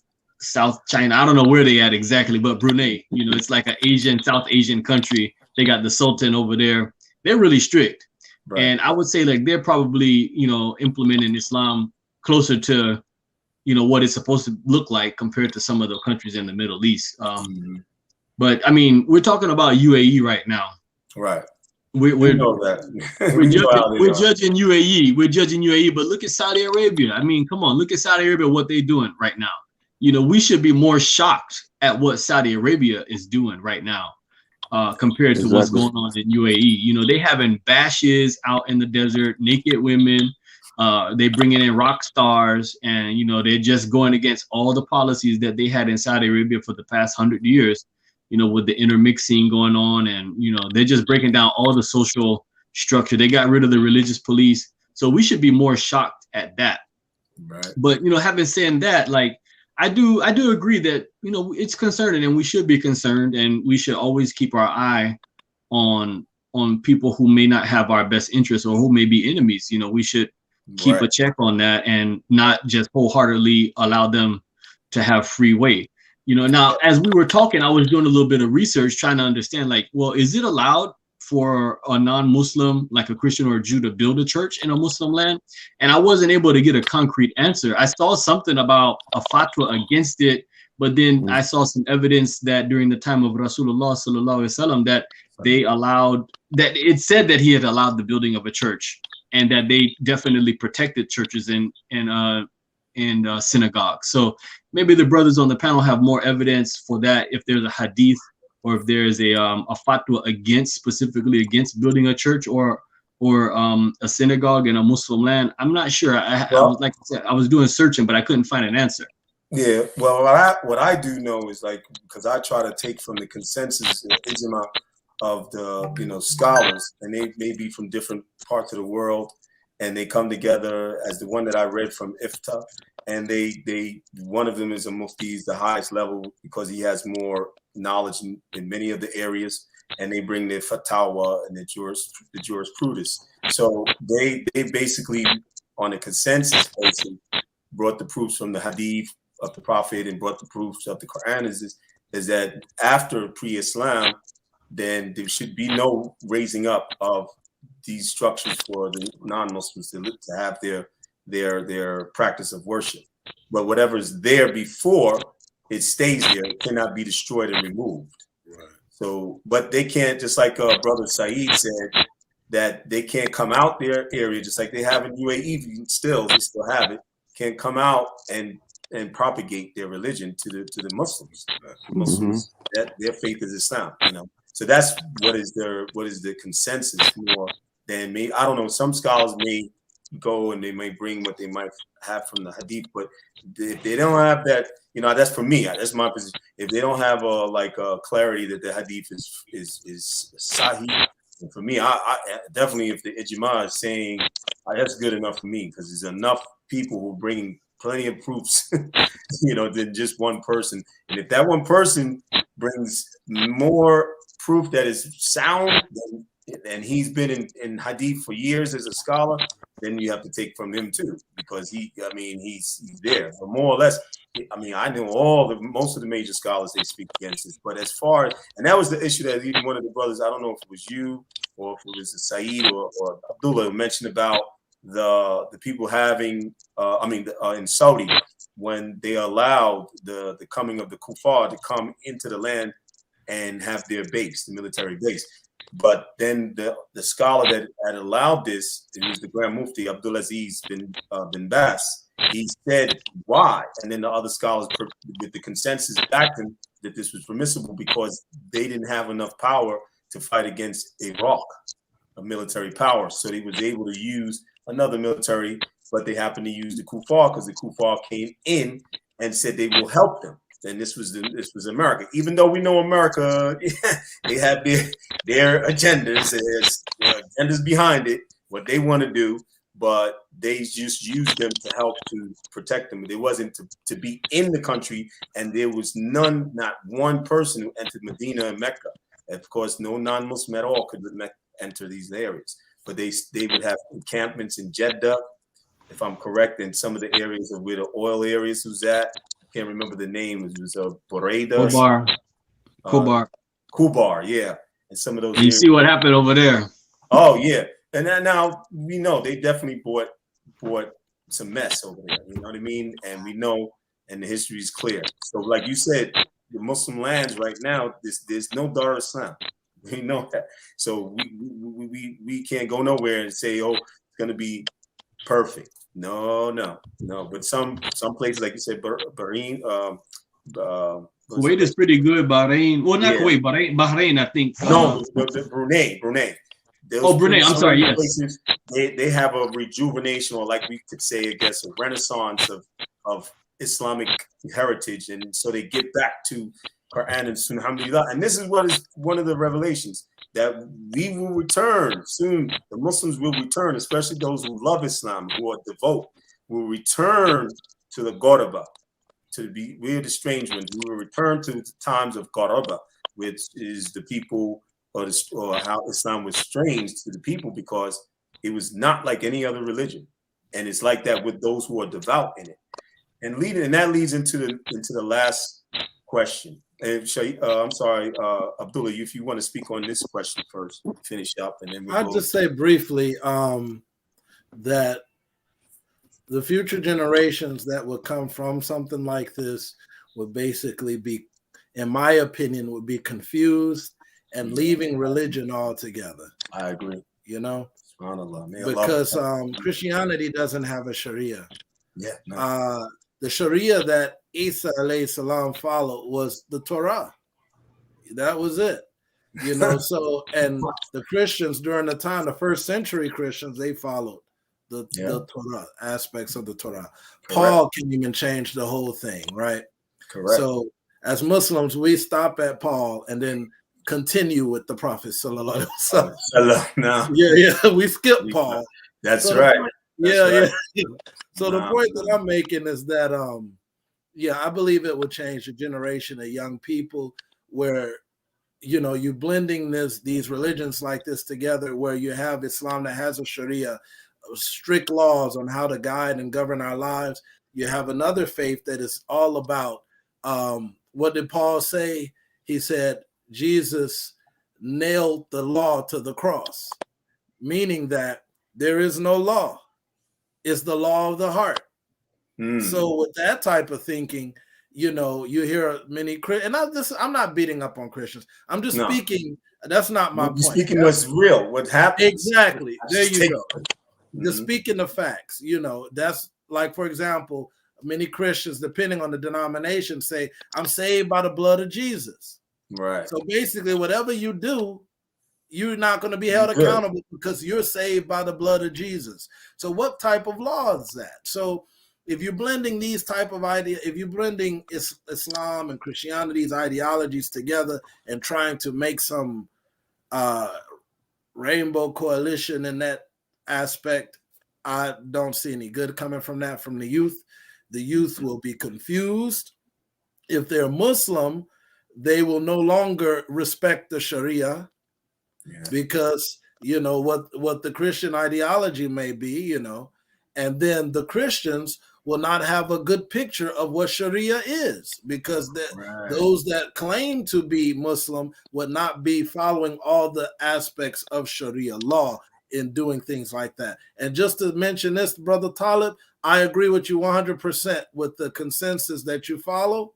China. I don't know where they at exactly, but Brunei, it's like an South Asian country. They got the Sultan over there. They're really strict. Right. And I would say like they're probably, implementing Islam closer to, what it's supposed to look like compared to some of the countries in the Middle East. But I mean, we're talking about UAE right now. Right. We're know that. we're judging UAE. We're judging UAE, but look at Saudi Arabia. I mean, come on, look at Saudi Arabia, what they're doing right now. We should be more shocked at what Saudi Arabia is doing right now compared to what's going on in UAE. They having bashes out in the desert, naked women. They bringing in rock stars, and they're just going against all the policies that they had in Saudi Arabia for the past 100 years. With the intermixing going on, and they're just breaking down all the social structure. They got rid of the religious police, so we should be more shocked at that. Right. But having said that, like I do agree that it's concerning, and we should be concerned, and we should always keep our eye on people who may not have our best interests or who may be enemies. We should keep a check on that and not just wholeheartedly allow them to have free way. Now, as we were talking, I was doing a little bit of research trying to understand, like, well, is it allowed for a non-Muslim, like a Christian or a Jew, to build a church in a Muslim land? And I wasn't able to get a concrete answer. I saw something about a fatwa against it, but then I saw some evidence that during the time of Rasulullah sallallahu alaihi wasallam that they allowed, that it said that he had allowed the building of a church, and that they definitely protected churches and synagogues. So maybe the brothers on the panel have more evidence for that, if there's a hadith or if there's a fatwa specifically against building a church or a synagogue in a Muslim land. I'm not sure. I was, like I said, I was doing searching, but I couldn't find an answer. Yeah, well, what I do know is, like, because I try to take from the consensus ijma of the scholars, and they may be from different parts of the world, and they come together as the one that I read from IFTA, and they one of them is a mufti, is the highest level because he has more knowledge in many of the areas, and they bring their fatwa and the jurisprudence. So they basically, on a consensus basis, brought the proofs from the hadith of the Prophet and brought the proofs of the Quran is that after pre-Islam, then there should be no raising up of these structures for the non-Muslims to have their practice of worship. But whatever's there before, it stays there. It cannot be destroyed and removed. Right. So, but they can't, just like Brother Saeed said, that they can't come out their area, just like they have in UAE. They still have it. Can't come out and propagate their religion to the Muslims. Muslims, that their faith is Islam. So that's what is the consensus more than me. I don't know. Some scholars may go and they may bring what they might have from the hadith, but if they don't have that, that's for me. That's my position. If they don't have a clarity that the hadith is sahih, and for me, I definitely, if the ijma is saying that's good enough for me, because there's enough people who are bringing plenty of proofs, than just one person. And if that one person brings more proof that is sound, and he's been in hadith for years as a scholar, then you have to take from him too, because he's there. But more or less, I know most of the major scholars, they speak against this. But as far as, and that was the issue that even one of the brothers, I don't know if it was you or if it was Saeed or Abdullah, mentioned about the people having, in Saudi, when they allowed the coming of the kuffar to come into the land and have their base, the military base. But then the scholar that had allowed this, it was the Grand Mufti Abdulaziz bin Bas. He said why, and then the other scholars with the consensus backed him that this was permissible because they didn't have enough power to fight against Iraq, a military power. So he was able to use another military, but they happened to use the kuffar because the kuffar came in and said they will help them. And this was America. Even though we know America, they have their agendas, agendas behind it, what they want to do, but they just used them to help to protect them. It wasn't to be in the country, and there was not one person who entered Medina and Mecca. Of course, no non-Muslim at all could enter these areas, but they would have encampments in Jeddah, if I'm correct, in some of the areas of where the oil areas was at. I can't remember the name. It was Boreda. Kubar, yeah. And some of those. You see what happened over there. Oh yeah, and then now we know they definitely brought some mess over there. You know what I mean? And we know, and the history is clear. So, like you said, the Muslim lands right now, there's no Dar Islam. We know that. So we can't go nowhere and say, oh, it's gonna be perfect. No. But some places, like you said, Bahrain, Kuwait is pretty good. Bahrain, well, not Kuwait, Bahrain, I think. No, Brunei. Brunei. I'm sorry. Yes. Places, they have a rejuvenation, or like we could say, I guess, a renaissance of Islamic heritage, and so they get back to Quran and Sunnah. Alhamdulillah. And this is what is one of the revelations, that we will return soon. The Muslims will return, especially those who love Islam, who are devout, will return to the Ghoraba, we're the strange ones. We will return to the times of Ghoraba, which is the people, or how Islam was strange to the people, because it was not like any other religion, and it's like that with those who are devout in it. And that leads into the last question. And I'm sorry, Abdullah, if you want to speak on this question first, finish up, and then I'll just say briefly that the future generations that would come from something like this would basically be, in my opinion, would be confused and leaving religion altogether. I agree. You know, SubhanAllah. Because Christianity doesn't have a Sharia. Yeah. No. The Sharia that Isa alayhi salam followed was the Torah. That was it. You know, so, and the Christians during the time, the first century Christians, they followed the Torah, aspects of the Torah. Correct. Paul came and changed the whole thing, right? Correct. So as Muslims, we stop at Paul and then continue with the Prophet sallallahu alaihi wasallam. Yeah, we skip Paul. That's right. Yeah. So the point that I'm making is that, I believe it will change the generation of young people where, you know, you blending these religions like this together, where you have Islam that has a Sharia, strict laws on how to guide and govern our lives. You have another faith that is all about, what did Paul say? He said, Jesus nailed the law to the cross, meaning that there is no law. It's the law of the heart. So with that type of thinking, you know, you hear many, and I'm not beating up on Christians. I'm just speaking. That's not my point. Speaking what's real, what happened. Exactly. There you go. Just speaking the facts. You know, that's like, for example, many Christians, depending on the denomination, say, I'm saved by the blood of Jesus. Right. So basically, whatever you do, you're not going to be held accountable because you're saved by the blood of Jesus. So what type of law is that? So if you're blending these type of if you're blending Islam and Christianity's ideologies together and trying to make some rainbow coalition in that aspect, I don't see any good coming from that from the youth. The youth will be confused. If they're Muslim, they will no longer respect the Sharia. Because, you know, what the Christian ideology may be, you know, and then the Christians will not have a good picture of what Sharia is, because those that claim to be Muslim would not be following all the aspects of Sharia law in doing things like that. And just to mention this, Brother Taalib, I agree with you 100% with the consensus that you follow.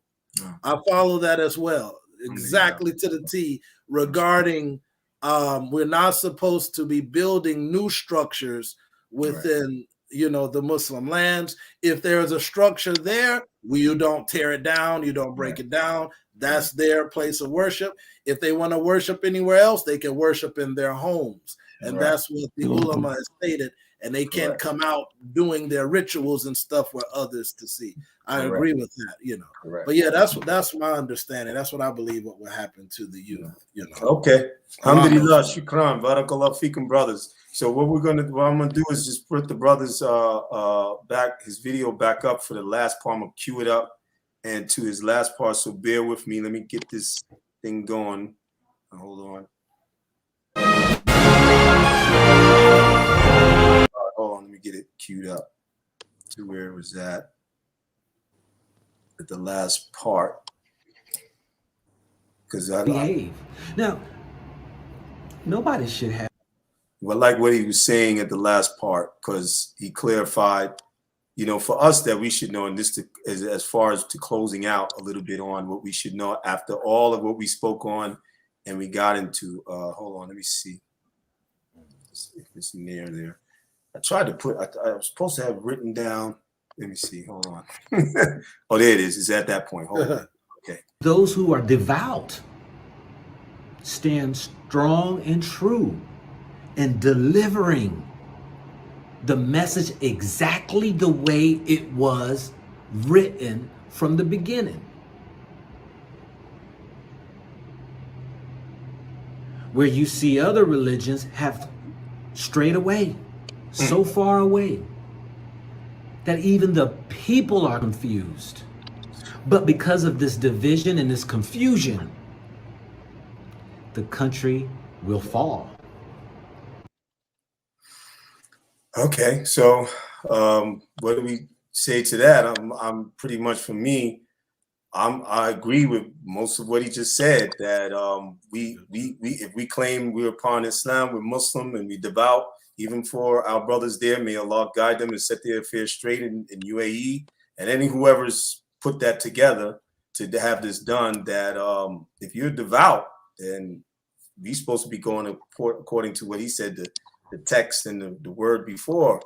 I follow that as well, exactly to the T, regarding we're not supposed to be building new structures within, you know, the Muslim lands. If there is a structure there, you don't tear it down, you don't break it down. That's their place of worship. If they want to worship anywhere else, they can worship in their homes. And that's what the ulama has stated. and they can't Correct. come out doing their rituals and stuff for others to see. I Correct. agree with that, you know. Correct. But yeah, that's my understanding. That's what I believe what will happen to the youth, you know. Okay. Alhamdulillah, shukran, barakallah fikum, brothers. So what I'm gonna do is just put the brothers back, his video back up for the last part. I'm gonna cue it up and to his last part. So bear with me. Let me get this thing going. Hold on. Hold on, let me get it queued up to where it was at the last part. Because behave. Now, nobody should have. Well, like what he was saying at the last part, because he clarified, you know, for us that we should know, and this as far as to closing out a little bit on what we should know after all of what we spoke on and we got into. Hold on, let me see if it's near there. I tried to put, I was supposed to have written down. Let me see. Hold on. Oh, there it is. It's at that point. Hold on. Okay. Those who are devout stand strong and true in delivering the message exactly the way it was written from the beginning. Where you see other religions have strayed away, so far away, that even the people are confused. But because of this division and this confusion, the country will fall. Okay, so what do we say to that? I'm pretty much, for me, I agree with most of what he just said. That if we claim we're upon Islam, we're Muslim, and we devout, even for our brothers there, may Allah guide them and set their affairs straight in UAE, and any whoever's put that together to have this done. That if you're devout, then we're supposed to be going according to what he said. The text and the word before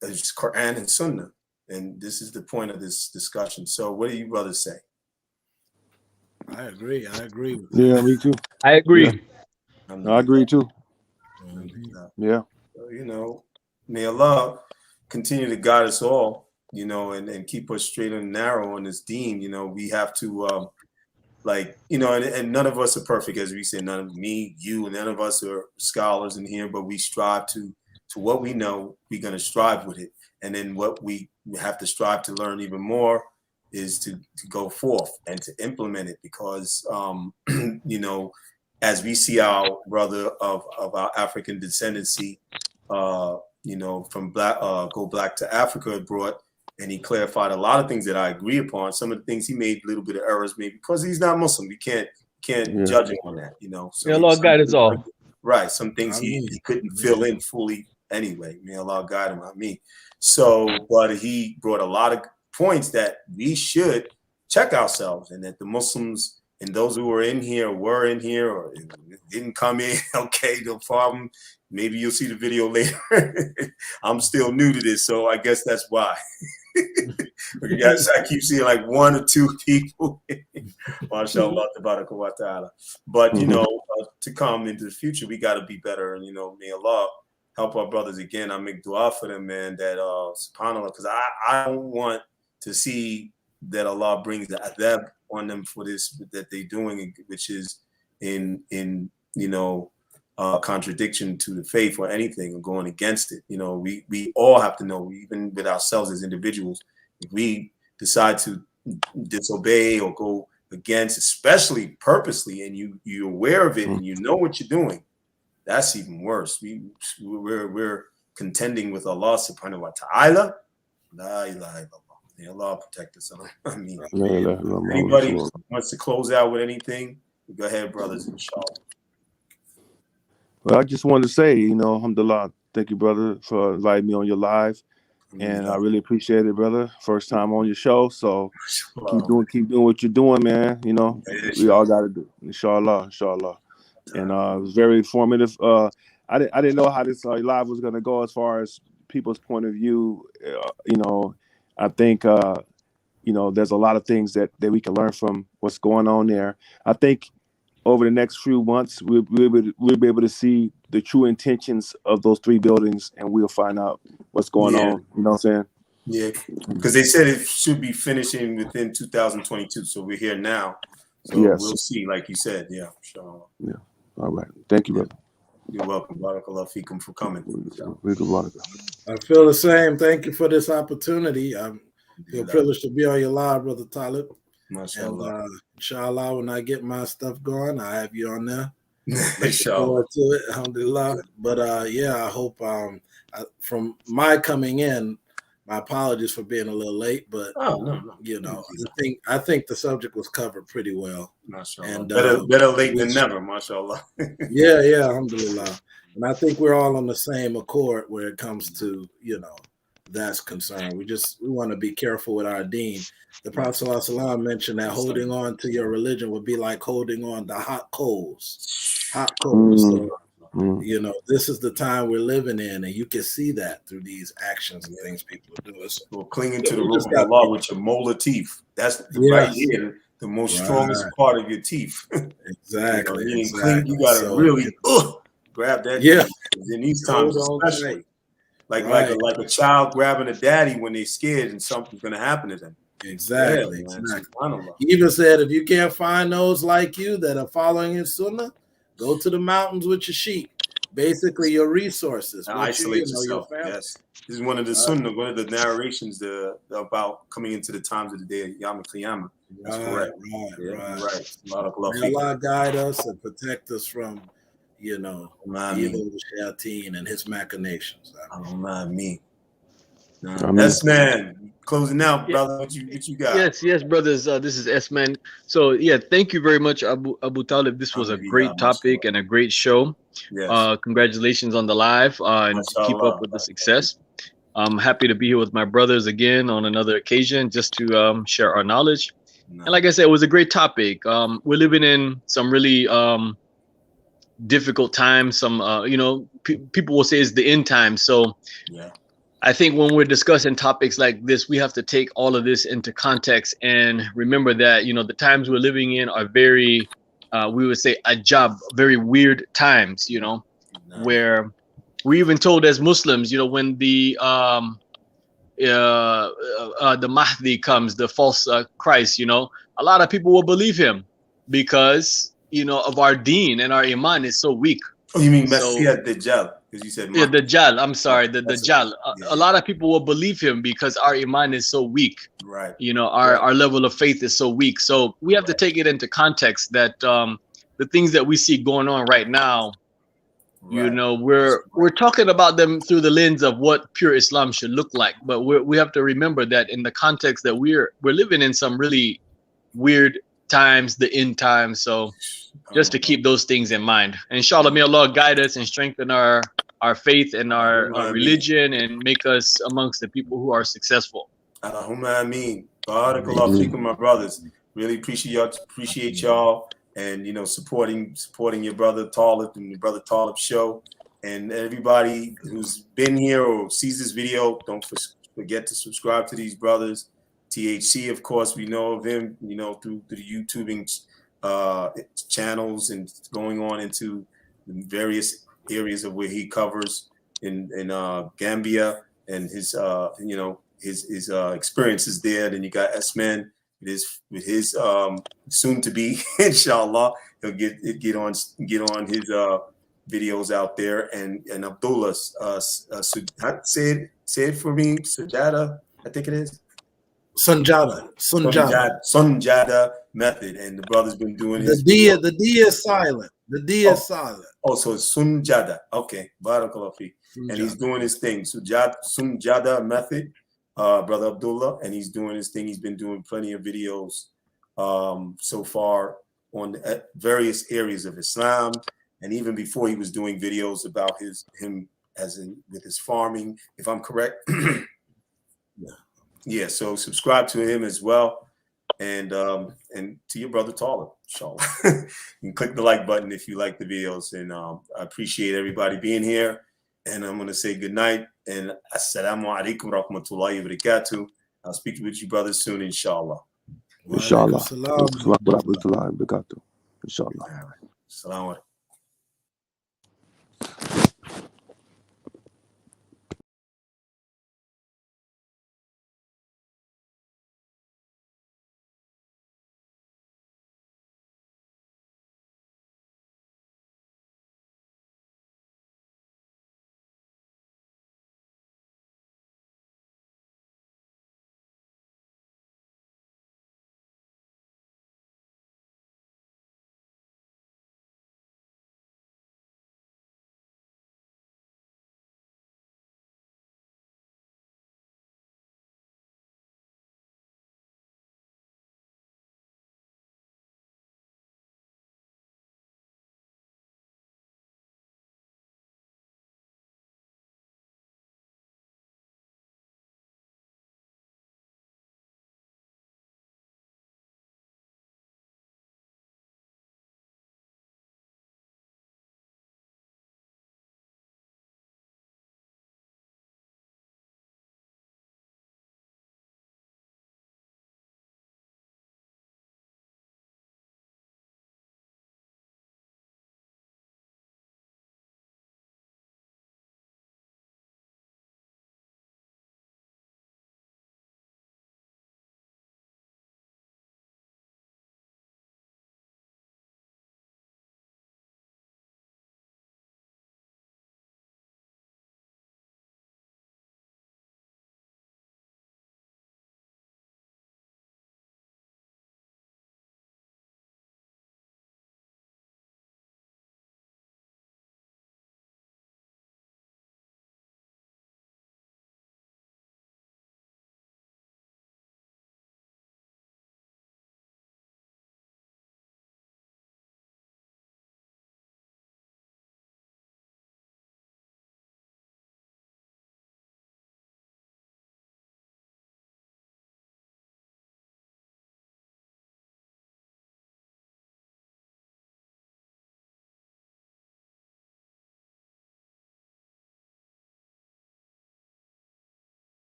is Quran and Sunnah. And this is the point of this discussion. So what do you brothers say? I agree. I agree with Yeah, me too. I agree. Yeah. I agree too. Yeah. You know, may Allah continue to guide us all, you know, and keep us straight and narrow on this deen. You know, we have to like, you know, and none of us are perfect, as we said, none of me, you, none of us are scholars in here, but we strive to what we know, we're going to strive with it. And then what we have to strive to learn even more is to go forth and to implement it, because, you know, as we see our brother of our African descendancy, you know, from GoBlack2Africa brought, and he clarified a lot of things that I agree upon. Some of the things he made a little bit of errors, maybe because he's not Muslim. We can't judge him on that, you know. So May Allah guide us all. Right. Some things he couldn't fill in fully anyway. May Allah guide him, not me. So, but he brought a lot of points that we should check ourselves, and that the Muslims and those who were in here or didn't come in. Okay, no problem. Maybe you'll see the video later. I'm still new to this, so I guess that's why. You guys, I keep seeing like one or two people. MashaAllah, tabaraka wa ta'ala. But, you know, to come into the future, we got to be better. And, you know, may Allah help our brothers again. I make dua for them, man, that subhanAllah, because I don't want to see that Allah brings the adab on them for this that they're doing, which is in you know, contradiction to the faith or anything, or going against it. You know, we all have to know, even with ourselves as individuals, if we decide to disobey or go against, especially purposely, and you're aware of it and you know what you're doing, that's even worse. We're contending with Allah subhanahu wa ta'ala. La ilaha illallah. May Allah protect us. I mean, anybody wants to close out with anything, go ahead, brothers, inshallah. Well, I just wanted to say, you know, alhamdulillah, thank you, brother, for inviting me on your live. And I really appreciate it, brother. First time on your show. So keep doing what you're doing, man. You know, we all got to do. Inshallah. And it was very informative. I didn't know how this live was going to go as far as people's point of view. You know, I think, you know, there's a lot of things that we can learn from what's going on there. I think over the next few months, we'll be able to see the true intentions of those 3 buildings, and we'll find out what's going on. You know what I'm saying? Yeah, because they said it should be finishing within 2022. So we're here now. So we'll see, like you said. Yeah, sure. Yeah. All right. Thank you, brother. You're welcome. Barakallah fikum for coming. I feel the same. Thank you for this opportunity. I feel privileged to be on your live, Brother Taalib. MashaAllah. And inshallah, when I get my stuff going, I have you on there. Inshallah. To it, alhamdulillah. But yeah, I hope from my coming in, my apologies for being a little late, but no. You know, I think the subject was covered pretty well. MashaAllah. And better late than never, MashaAllah. yeah, alhamdulillah. And I think we're all on the same accord where it comes to, you know, that's concerned. We want to be careful with our deen. The Prophet ﷺ mentioned that holding on to your religion would be like holding on to hot coals. So, you know, this is the time we're living in, and you can see that through these actions and things people are doing. So, well, clinging to the roof of Allah with your molar teeth. That's right here, the most strongest part of your teeth. Exactly. You gotta really grab that. Yeah. In these times, especially. Like a child grabbing a daddy when they're scared and something's gonna happen to them. Exactly. He even said, if you can't find those like you that are following in Sunnah, go to the mountains with your sheep. Basically, your resources. Isolate yourself. Yes. This is one of the Sunnah, one of the narrations about coming into the times of the day of Yom Qiyamah. That's correct. Right. May Allah guide us and protect us from, you know, evil Shayateen and his machinations. S-Man, closing out, brother. What you got? Yes, brothers. This is S-Man. So yeah, thank you very much, Abu Talib. This was a great topic and a great show. Yes. Congratulations on the live and keep up with the success. I'm happy to be here with my brothers again on another occasion just to share our knowledge. And like I said, it was a great topic. We're living in some really difficult times. Some you know, people will say it's the end time. So I think when we're discussing topics like this, we have to take all of this into context and remember that, you know, the times we're living in are very, we would say, very weird times, you know, where we even told as Muslims, you know, when the Mahdi comes, the false Christ, you know, a lot of people will believe him because, you know, of our deen and our iman is so weak. Oh, you mean Messiah Dajjal? Because you said Dajjal. I'm sorry, the Dajjal. A lot of people will believe him because our iman is so weak. Right. You know, our level of faith is so weak. So we have to take it into context that the things that we see going on right now, you know, we're talking about them through the lens of what pure Islam should look like. But we have to remember that in the context that we're living in some really weird times, the end times. So just to keep those things in mind. And inshallah, may Allah guide us and strengthen our faith and our religion and make us amongst the people who are successful. Allahumma ameen. Barakallahu feekum, my brothers. Really appreciate y'all and, you know, supporting your brother Taalib and your brother Taalib show. And everybody who's been here or sees this video, don't forget to subscribe to these brothers. THC, of course, we know of him, you know, through the YouTubing channels and going on into various areas of where he covers in Gambia and his you know, his experiences there. Then you got S-Man with his soon to be inshallah he'll get on his videos out there, and Abdullah say it for me, Sujada, I think it is. Sunjada method, and the brother's been doing the D is silent. The D is silent. Oh, so it's Sunjada. Okay, barakallahu fi. And he's doing his thing. Sunjada method, brother Abdullah, and he's doing his thing. He's been doing plenty of videos so far on various areas of Islam, and even before he was doing videos about him with his farming, if I'm correct. Yeah, so subscribe to him as well, and to your brother Taalib, inshallah. You can click the like button if you like the videos, and I appreciate everybody being here. And I'm gonna say good night and assalamu alaikum rahmatullahi wa barakatuh. I'll speak with you brothers soon, inshallah. Inshallah. Inshallah. All right. Assalamu alaikum.